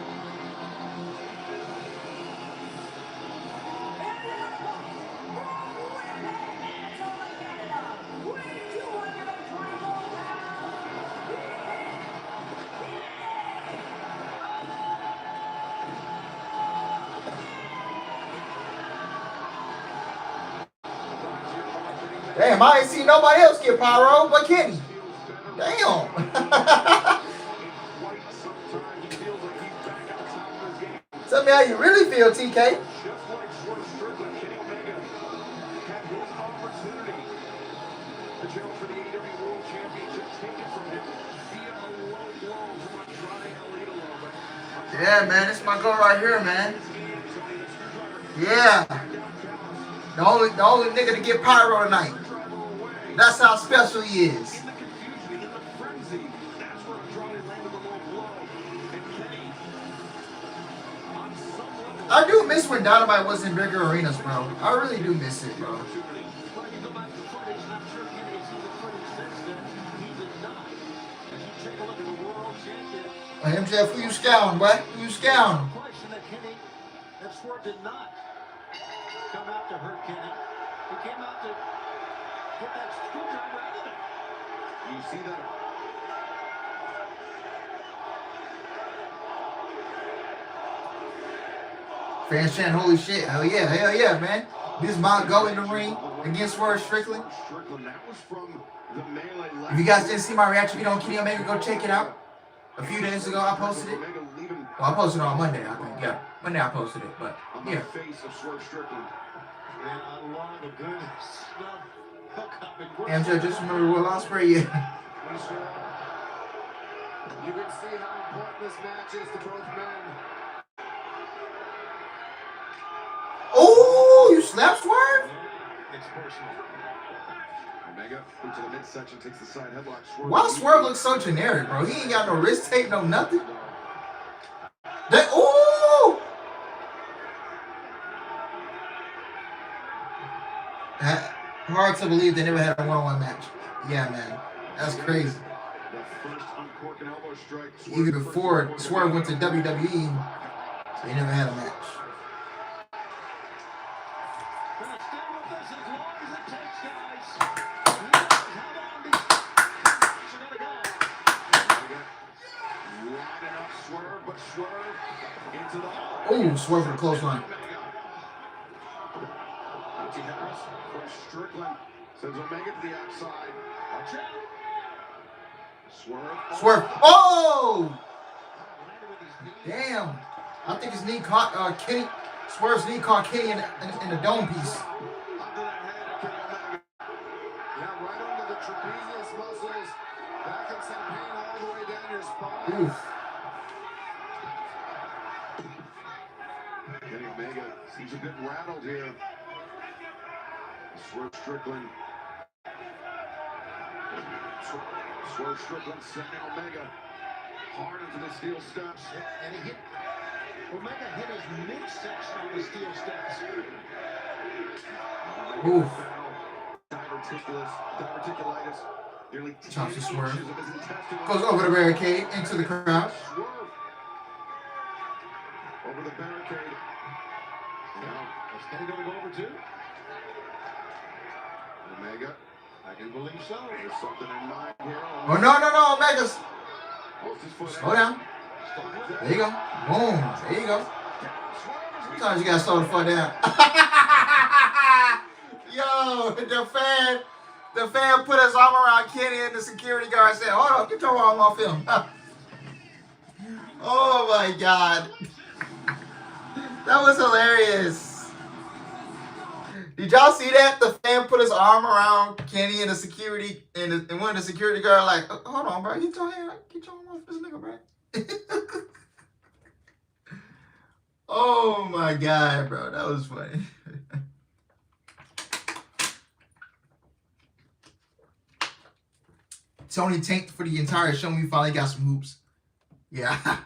Damn, I ain't seen nobody else get pyro but Kenny. Damn. Tell me how you really feel, TK. Yeah, man, it's my girl right here, man. Yeah. The only nigga to get pyro tonight. That's how special he is. I do miss when Dynamite was in bigger arenas, bro. I really do miss it, bro. Hey, MJF, who you scouting, boy? Who you scouting? That Swerve did not come out to hurt Kenny. He came out to put that screwdriver out of it. You see that? Fans chanting, holy shit. Hell yeah, man. This is my go in the ring against Swerve Strickland. If you guys didn't see my reaction video on Kenny Omega, go check it out. A few days ago, I posted it. Well, I posted it on Monday, I think. Yeah, Monday I posted it, but yeah. MJ, just remember Will Ospreay, yeah. You can see how important this match is to both men. Oh, you slap Swerve? It's personal. Omega into the midsection, takes the side headlock. Why Swerve looks so generic, bro? He ain't got no wrist tape, no nothing. That, ooh! Hard to believe they never had a one-on-one match. Yeah, man. That's crazy. Even before Swerve went to WWE, they never had a match. Ooh, Swerve for the clothesline. Strickland sends Omega to the outside. Watch out. Swerve. Oh! Damn. I think his knee caught Kenny. Swerve's knee caught Kenny in the dome piece. Yeah, right under the trapezius muscles. That can send pain all the way down your spine. Oof. Kenny Omega seems a bit rattled here. Swerve Strickland. Swerve Strickland sending Omega hard into the steel steps. And he hit, Omega hit his midsection on the steel steps. Oof. Diverticulitis. Nearly 10 Chops the Swerve. inches of his intestine. Goes over the barricade into the crowd. Swerve. Over the barricade. Now, is Kenny going to go over too? Omega. I do believe so. There's something in mind here. Oh, no, Omega's. Slow down. There you go. Boom. There you go. Sometimes you got to slow the fuck down. Yo, the fan put his arm around Kenny and the security guard said, hold on, get your arm off him. Oh, my God. That was hilarious. Did y'all see that? The fan put his arm around Kenny and the security and one of the security guard like, hold on, bro, get your arm off this nigga, bro. Oh my God, bro, that was funny. Tony tanked for the entire show. We finally got some hoops. Yeah.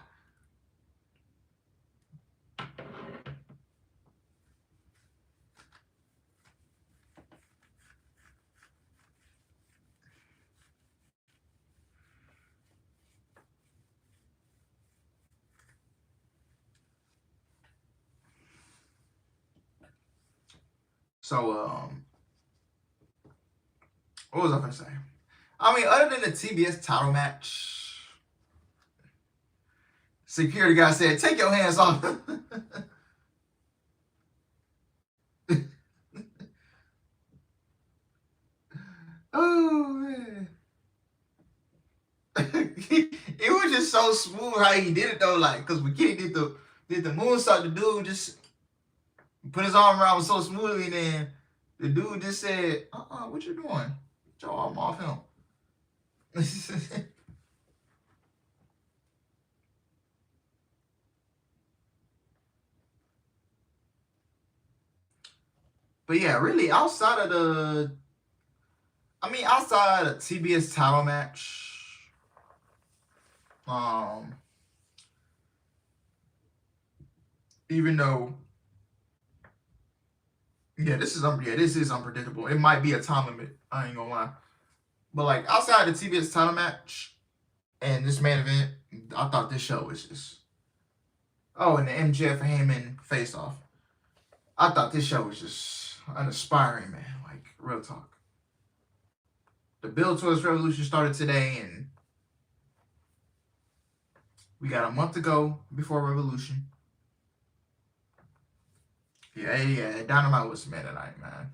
So, what was I gonna say? I mean, other than the TBS title match, security guy said, "Take your hands off." Oh man, it was just so smooth how he did it though. Like, cause when Kenny did the moonsault, the dude just put his arm around him so smoothly, and then the dude just said, what you doing? Get your arm off him. But yeah, really, outside of the TBS title match, even though, this is unpredictable. It might be a time limit. I ain't gonna lie. But like outside the TBS title match and this main event, I thought this show was just. Oh, and the MJF Heyman face off. I thought this show was just uninspiring, man. Like, real talk. The build towards Revolution started today, and we got a month to go before Revolution. Yeah, Dynamite was man tonight, man.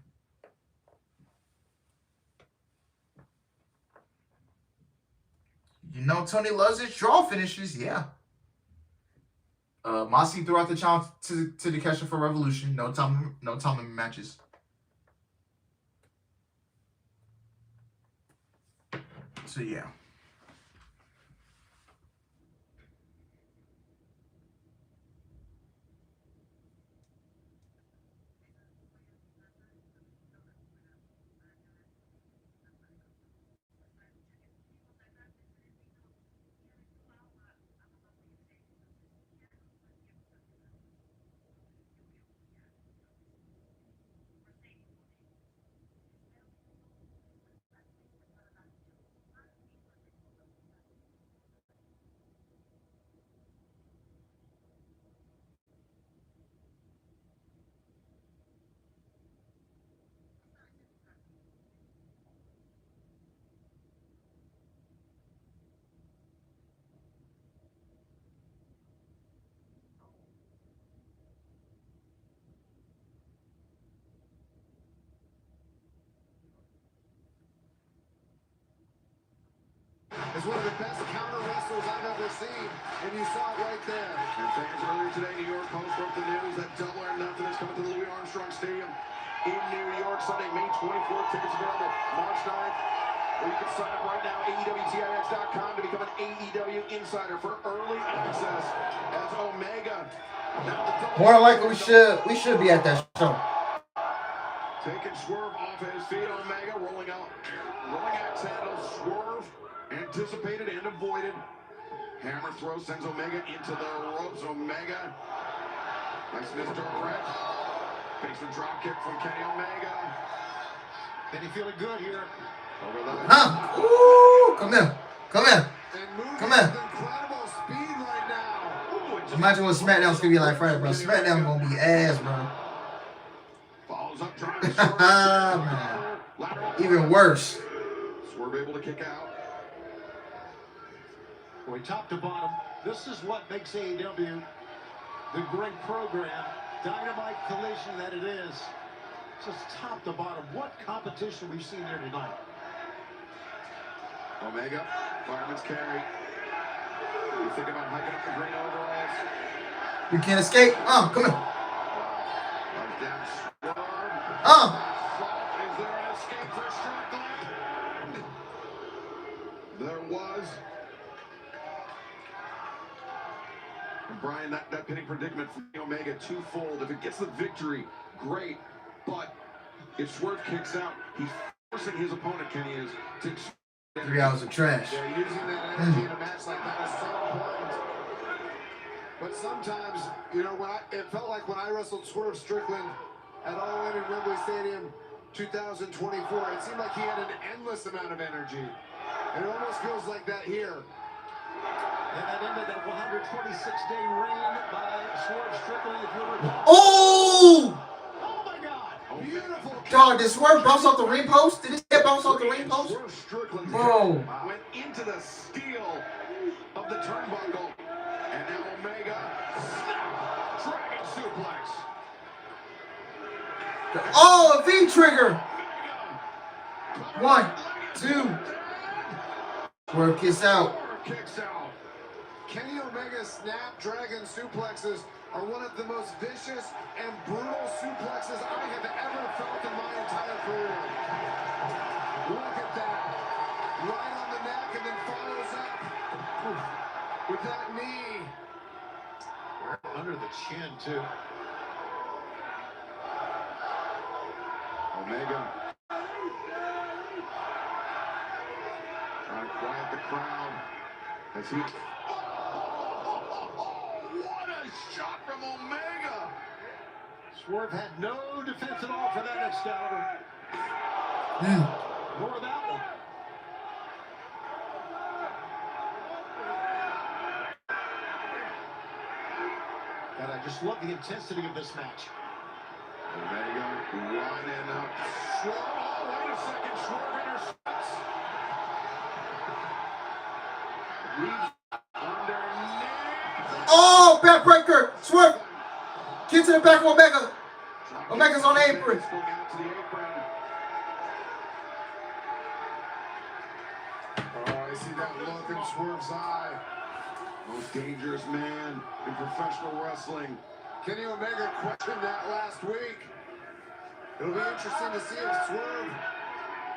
You know Tony loves his draw finishes, yeah. Mossy threw out the challenge to the catcher for Revolution. No time limit matches. So yeah. is one of the best counter wrestlers I've ever seen, and you saw it right there. And fans earlier today, New York Post broke the news that Double or Nothing is coming to the Louis Armstrong Stadium in New York Sunday, May 24th. Tickets available March 9th. Or you can sign up right now, AEWTIX.com, to become an AEW insider for early access as Omega. More than likely, we should be at that show. Taking Swerve off his feet, Omega rolling axe handle. Swerve anticipated and avoided. Hammer throw sends Omega into the ropes. Omega, nice misdirect. Basement drop kick from Kenny Omega. Kenny feeling good here. Over the Ooh, come here. Come here. Come here. Incredible speed right now. Imagine what SmackDown's gonna be like Friday, bro. SmackDown gonna be ass, bro. Follows up, trying to Swerve. Man. Even worse. Swerve able to kick out. Boy, top to bottom, this is what makes AEW the great program, Dynamite Collision that it is. Just top to bottom, what competition we've seen there tonight. Omega, fireman's carry. You think about hiking up the green overalls. You can't escape. Come here. Down Swerve. Uh. Is there an escape for Strickland? There was. And Brian, that pinning predicament for Omega twofold. If it gets the victory, great. But if Swerve kicks out, he's forcing his opponent, Kenny is, to 3 hours of trash. Yeah, using that energy in a match like that is so important. But sometimes, you know, it felt like when I wrestled Swerve Strickland at All In Wembley Stadium 2024, it seemed like he had an endless amount of energy. And it almost feels like that here. And that ended that 126-day reign by Swerve Strickland, if you recall. Oh! Oh my God! Beautiful. Dog, did Swerve bounce off the ring post? Did his head bounce off the ring post? Swerve Strickland Bro. went into the steel of the turnbuckle. And now Omega, snap, dragon suplex. Oh, a V-trigger. 1, 2. Swerve kicks out. Kicks out. Kenny Omega's Snapdragon suplexes are one of the most vicious and brutal suplexes I have ever felt in my entire career. Look at that. Right on the neck and then follows up with that knee. Under the chin, too. Omega. Trying to quiet the crowd as he... What a shot from Omega! Swerve had no defense at all for that Excalibur. Nor that one. And I just love the intensity of this match. Omega lining up. Swerve. Oh, wait a second. Swerve intercepts. Underneath. Oh, backbreaker. Swerve. Get to the back of Omega. Omega's on the apron. Oh, I see that look in Swerve's eye. Most dangerous man in professional wrestling. Kenny Omega questioned that last week. It'll be interesting to see if Swerve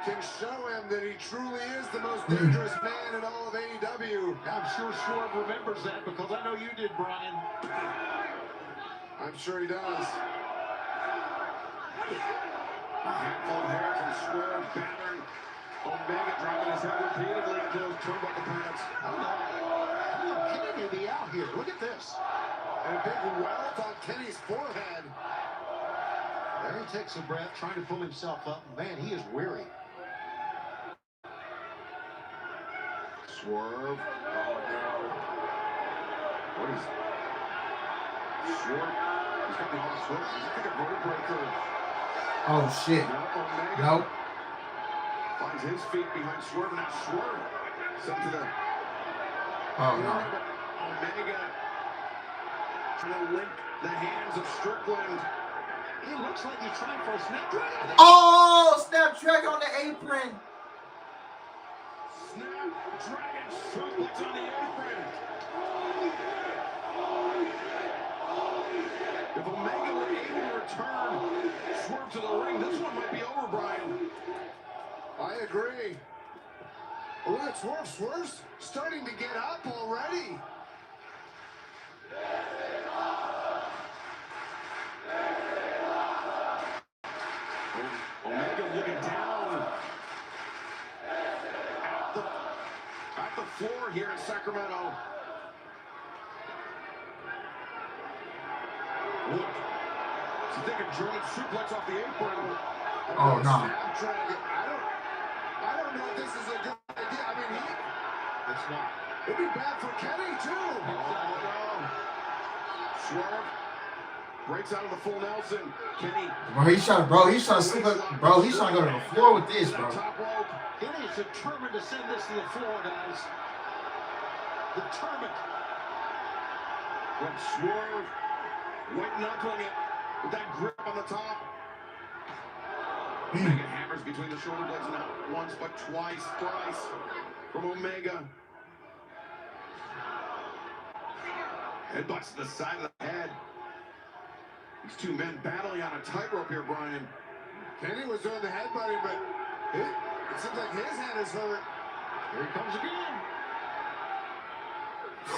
can show him that he truly is the most dangerous man in all of AEW. I'm sure Swerve remembers that because I know you did, Brian. I'm sure he does. A handful of hair from Swerve battering Omega, dropping his head repeatedly into those turnbuckle pads. Kenny may be out here. Look at this. And a big welt on Kenny's forehead. There he takes a breath, trying to pull himself up. Man, he is weary. Swerve. Oh, no. What is... Swerve. He's got the arm Swerve. He's like a road breaker. Oh, shit. Omega Nope. finds his feet behind Swerve. Now Swerve sent to the... Oh, no. Omega trying to link the hands of Strickland. He looks like he's trying for a Snapdragon. Oh, Snapdragon on the apron. Dragon suplex on the apron. If Omega were able to return Swerve to the ring, this one might be over, Brian. I agree. Look at Swerve. Swerve's starting to get up already. Omega looking down at the floor here in Sacramento. Look, so think a German suplex off the apron. Oh, no. I don't know if this is a good idea. I mean, It's not. it'd be bad for Kenny, too. Oh, no. Swerve breaks out of the full Nelson. Kenny. He's trying to sleep up. Bro, he's trying to go to the floor with this, bro. Kenny is determined to send this to the floor, guys. Determined. But Swerve white knuckling it with that grip on the top. Omega hammers between the shoulder blades, not once but twice, thrice from Omega. Headbutts to the side of the head. These two men battling on a tightrope here, Brian. Kenny was doing the headbutting, but it seems like his hand is hurt. Here he comes again.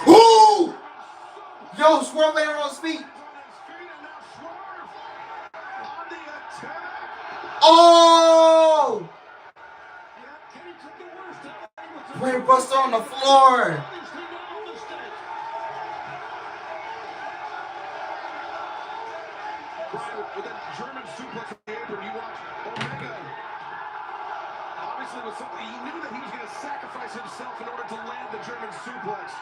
Ooh! Yo, Swerve landed on his feet. Oh! Brain buster on the floor. With that German suplex on the apron, you watch Omega. Obviously, was something he knew that he was going to sacrifice himself in order to land the German suplex.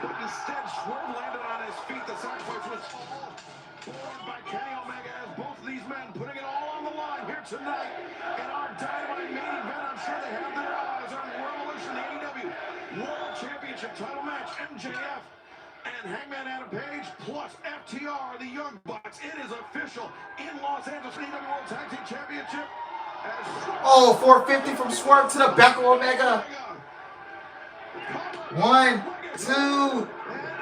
But instead, Swerve landed on his feet. The sacrifice was all borne by Kenny Omega, as both of these men putting it all on the line here tonight in our Dynamite main event. I'm sure they have their eyes on Revolution, the AEW World Championship title match. MJF and Hangman Adam Page plus FTR, the Young Bucks. It is official in Los Angeles, AEW World Tag Team Championship. Oh, 450 from Swerve to the back of Omega. 1, 2,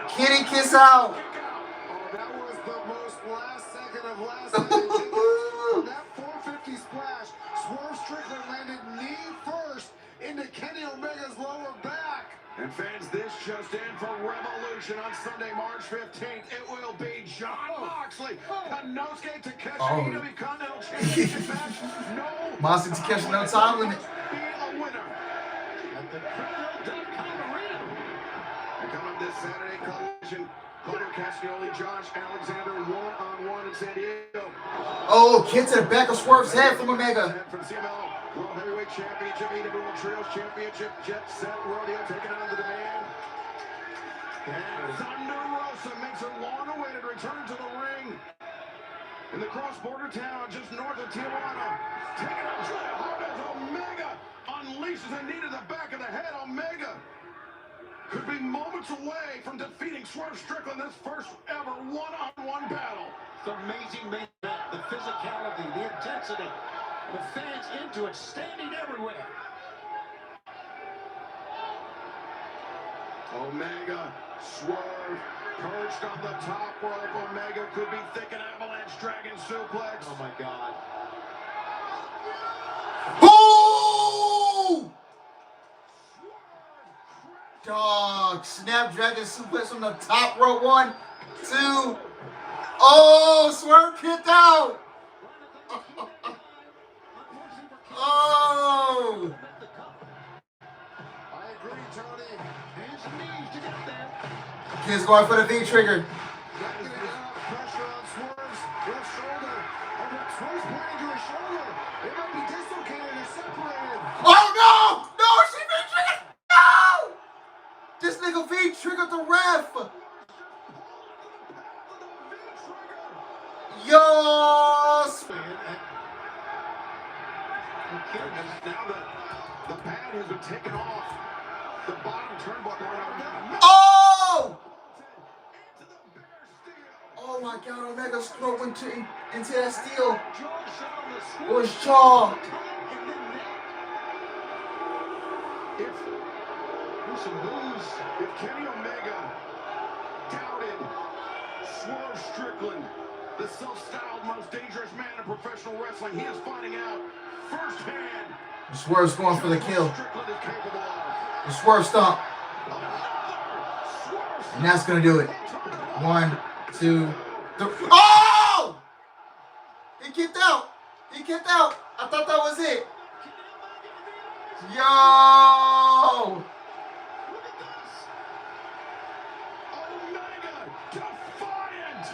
Kenny kiss out. Oh, that was the most last second of last second. On that 450 splash, Swerve Strickland landed knee first into Kenny Omega's lower back. And fans, this just in for Revolution on Sunday, March 15th. It will be John Moxley, Konosuke Takeshi, AEW Continental Championship match. No Monster Takeshi, no time limit. be a winner. At the Crypto.com Arena. And coming up this Saturday, Collision, Claudio Castagnoli, Josh Alexander, one-on-one in San Diego. Oh, kick to the back of Swerve's head from Omega. From CMLL World Heavyweight Championship, AEW World Trios Championship, Jet Set Rodeo taking on the Demand. And Thunder Rosa makes her long-awaited return to the ring in the cross-border town just north of Tijuana. Taking on Julia Hart as Omega unleashes a knee to the back of the head. Omega could be moments away from defeating Swerve Strickland this first ever one-on-one battle. The amazing main event, the physicality, the intensity, the fans into it, standing everywhere. Omega, Swerve, perched on the top rope. Omega could be thinking avalanche dragon suplex. Oh my God. Ooh! Dog, Snapdragon suplex on the top rope. 1, 2. Oh, Swerve kicked out. Oh. I agree, Tony. Hands and knees to get there. Kid's going for the V trigger. Pressure on Swerve's left shoulder. And when Swerve's pointing to his shoulder, it might be dislocated or separated. Oh no! No, she V triggered. No! This nigga V triggered the ref. Yo! Now the pad has been taken off. The bottom turnbuckle around. Oh! Oh my God! Omega's throat went into that steel. Or his jaw. some boos. If Kenny Omega doubted Swerve Strickland, the self-styled most dangerous man in professional wrestling, he is finding out firsthand. Swerve's going for the kill. Strickland is capable of. The Swerve stomp. And that's going to do it. 1, 2, 3. Oh! He kicked out. He kicked out. I thought that was it. Yo! Omega defiant.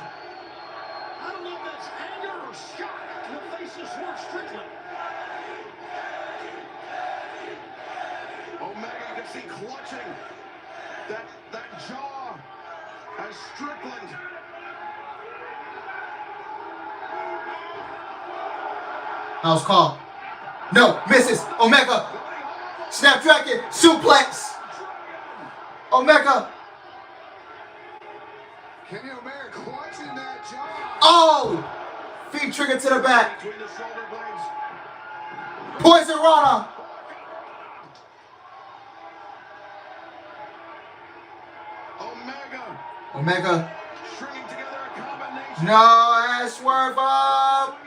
I don't know if that's anger or shock in the face of Swerve Strickland. Omega, you can see clutching that jaw as Strickland. House call. No, misses. Omega. Snapdragon. Suplex. Omega. Kenny Omega clutching that jaw. Oh! Feet trigger to the back. Poison Rana. Omega. No, and Swerve up.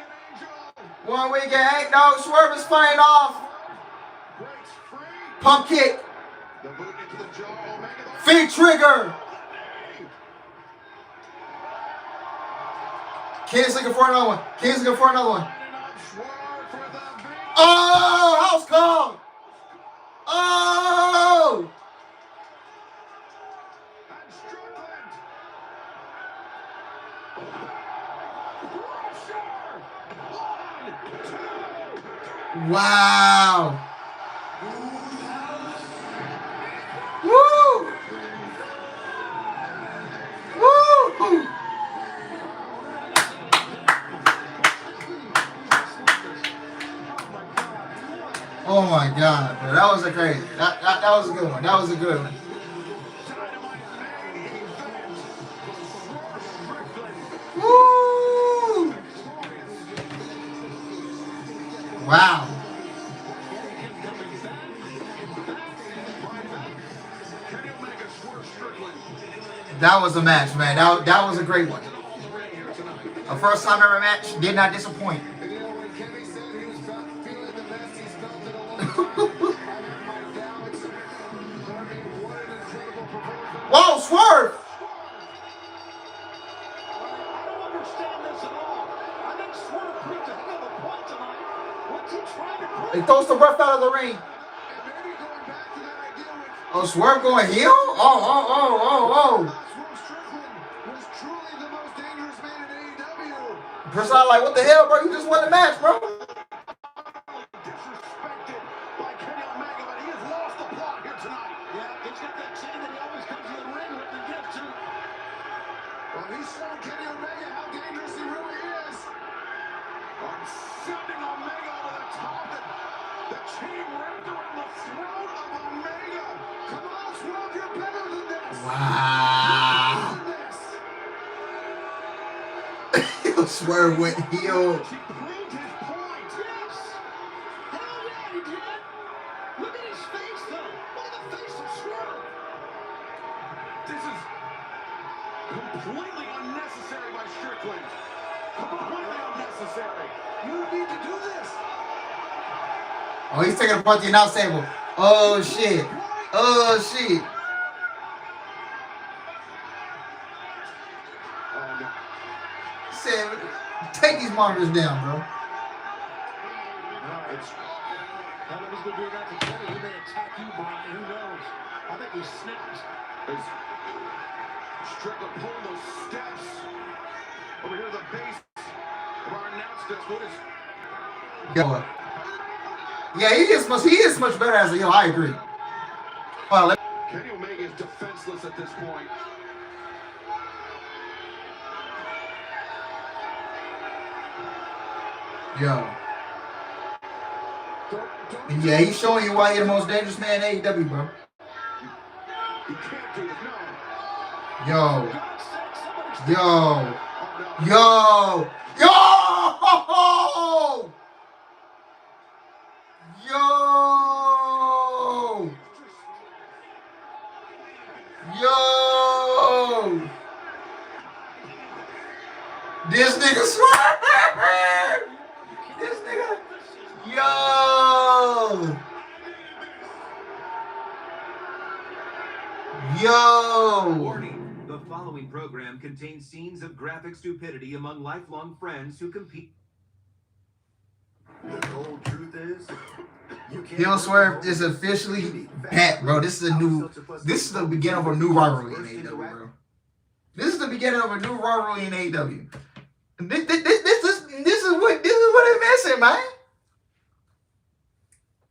1 week ain't no Swerve is fighting off. Pump kick. Feet trigger. Kid's looking for another one. Kid's looking for another one. Oh, house call. Oh. Wow. Woo. Woo. Oh my God, bro. That was a crazy. That was a good one. That was a good one. Woo! Wow. That was a match, man. That was a great one. A first time ever match did not disappoint. Whoa, Swerve! I don't understand this at all. I think Swerve proved a hell of a point tonight. What's he trying to prove? He throws the ref out of the ring. Oh, Swerve going heel? Oh. Person like, what the hell, bro? You just won the match, bro. Wow. Swerve went heel. Look at his face, though. Look at the face of Swerve. This is completely unnecessary by Strickland. Completely unnecessary. You don't need to do this. Oh, he's taking apart the announce table. Oh, shit. Oh, shit. Said, take these monitors down, bro. He's going to do that to Kenny. He may attack you, Brian. Who knows? I think he snapped. Strickland pulling those steps. Over here, the base of our announce desk. What is... Yo. Yeah, he is much better as a heel. I agree. Well, Kenny Omega is defenseless at this point. Yo. Yeah, he's showing you why he's the most dangerous man in AEW, bro. He can't do it, no. Yo. Yo. Yo. Yo. Yo. following program contains scenes of graphic stupidity among lifelong friends who compete. The cold truth is, you can't Heel Swerve is officially back, bro. This is the beginning of a new rivalry in AEW, bro. This is the beginning of a new rivalry in AEW. This is what it's missing, man.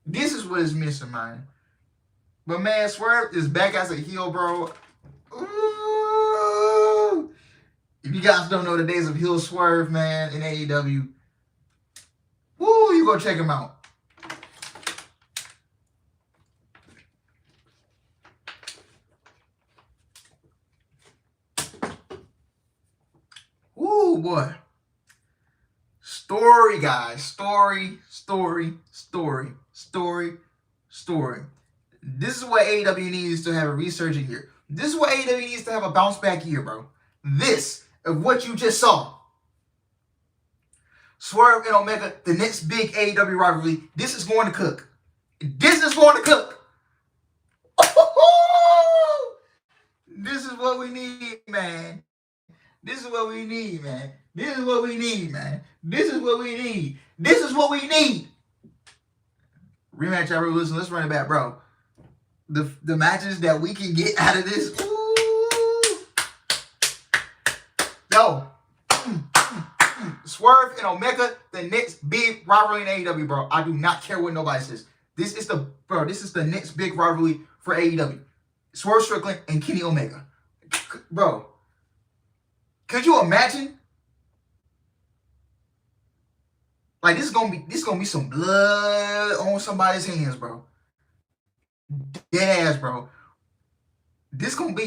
This is what is missing, man. But man, Swerve is back as a heel, bro. Ooh. If you guys don't know the days of heel Swerve, man, in AEW, woo, you go check him out. Ooh, boy. Story, guys. Story. This is what AEW needs to have a resurging year. This is what AEW needs to have a bounce back year, bro. This of what you just saw. Swerve and Omega, the next big AEW rivalry. This is going to cook. This is going to cook. This is what we need, man. This is what we need, man. This is what we need, man. This is what we need. This is what we need. Rematch at Revolution. Let's run it back, bro. The matches that we can get out of this. Ooh. Yo. Swerve and Omega, the next big rivalry in AEW, bro. I do not care what nobody says. This is the next big rivalry for AEW. Swerve Strickland and Kenny Omega. Bro. Could you imagine? Like this is gonna be some blood on somebody's hands, bro. Dead ass, bro. This gonna be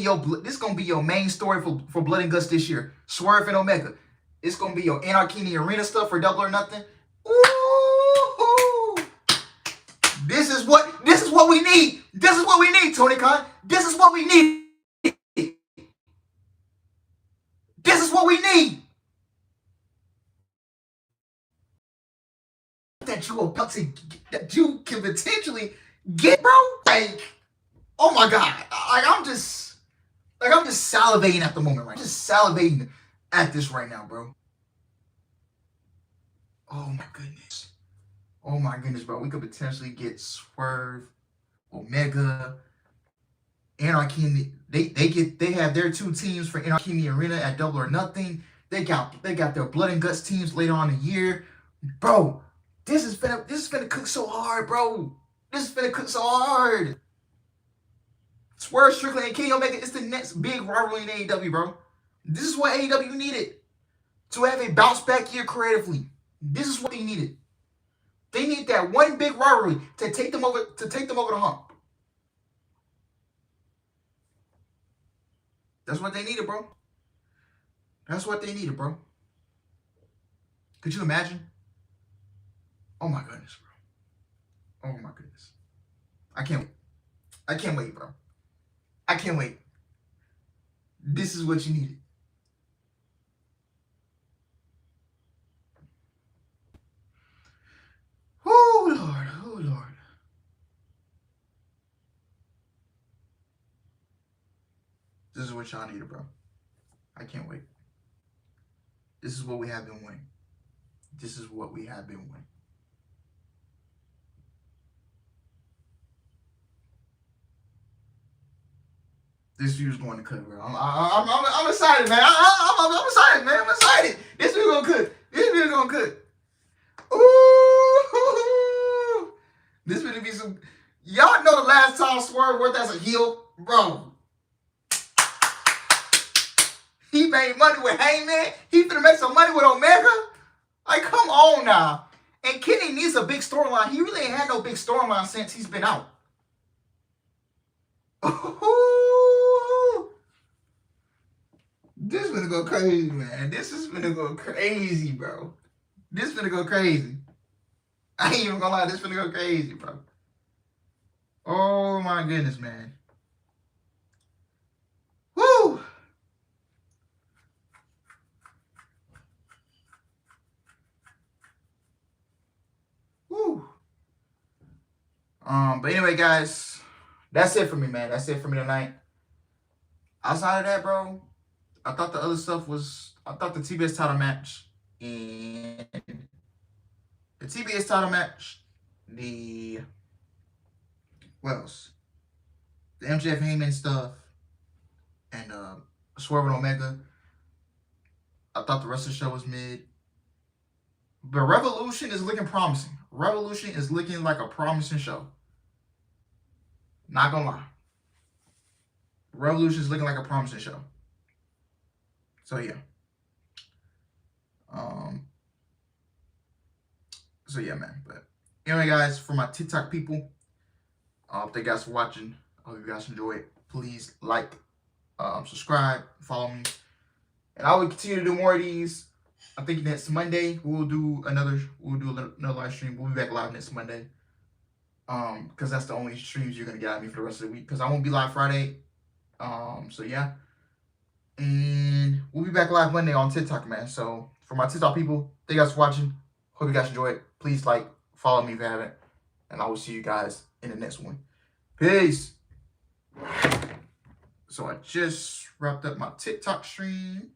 your main story for Blood and Guts this year. Swerve and Omega. It's gonna be your Anarchy in the Arena stuff for Double or Nothing. Ooh. This is what we need. This is what we need, Tony Khan. This is what we need. This is what we need. That you can potentially get, bro. Like, oh my God. I'm just salivating at the moment, right? Just salivating at this right now, bro. Oh my goodness. Oh my goodness, bro. We could potentially get Swerve, Omega, Anarchy. They have their two teams for Anarchy in the Arena at Double or Nothing. They got their Blood and Guts teams later on in the year. Bro, this is finna cook so hard, bro. This is finna cook so hard. Swerve Strickland and Kenny Omega is the next big rivalry in AEW, bro. This is what AEW needed to have a bounce back year creatively. This is what they needed. They need that one big rivalry to take them over the hump. That's what they needed, bro. That's what they needed, bro. Could you imagine? Oh my goodness, bro. Oh my goodness. I can't wait, bro. I can't wait. This is what you needed. Oh, Lord. Oh, Lord. This is what y'all needed, bro. I can't wait. This is what we have been winning. This is what we have been winning. This view's going to cook, bro. I'm excited, man. I'm excited, man. I'm excited. This view gonna cook. This view gonna cook. Ooh, this gonna be some. Y'all know the last time Swerve worked as a heel, bro. He made money with Heyman. He finna make some money with Omega. Like, come on now. And Kenny needs a big storyline. He really ain't had no big storyline since he's been out. Ooh. This is gonna go crazy, man. This is gonna go crazy, bro. This is gonna go crazy. I ain't even gonna lie. This is gonna go crazy, bro. Oh, my goodness, man. Woo! Woo! But anyway, guys, that's it for me, man. That's it for me tonight. Outside of that, bro, I thought the other stuff was, I thought the TBS title match and the TBS title match, what else? The MJF Heyman stuff and Swerve and Omega. I thought the rest of the show was mid. But Revolution is looking promising. Revolution is looking like a promising show. Not gonna lie. Revolution is looking like a promising show. So yeah. So yeah, man. But anyway, guys, for my TikTok people, thank you guys for watching. I hope you guys enjoy it. Please like, subscribe, follow me, and I will continue to do more of these. I think next Monday we'll do another live stream. We'll be back live next Monday. Because that's the only streams you're gonna get out of me for the rest of the week. Because I won't be live Friday. So yeah. And we'll be back live Monday on TikTok, man. So for my TikTok people, thank you guys for watching. Hope you guys enjoy it. Please like, follow me if you haven't. And I will see you guys in the next one. Peace. So I just wrapped up my TikTok stream.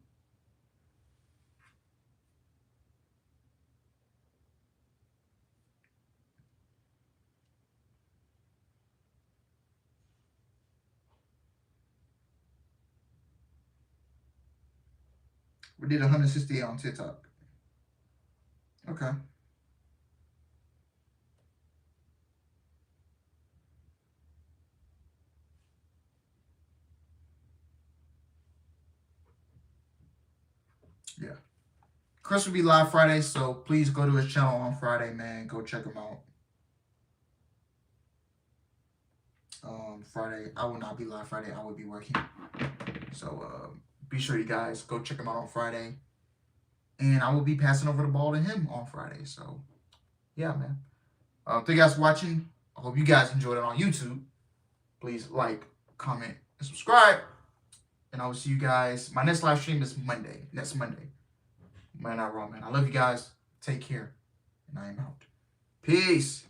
We did 168 on TikTok. Okay. Yeah. Chris will be live Friday, so please go to his channel on Friday, man. Go check him out. Friday, I will not be live Friday. I will be working. So be sure you guys go check him out on Friday. And I will be passing over the ball to him on Friday. So, yeah, man. Thank you guys for watching. I hope you guys enjoyed it on YouTube. Please like, comment, and subscribe. And I will see you guys. My next live stream is Monday. Next Monday. Man, not wrong, man. I love you guys. Take care. And I am out. Peace.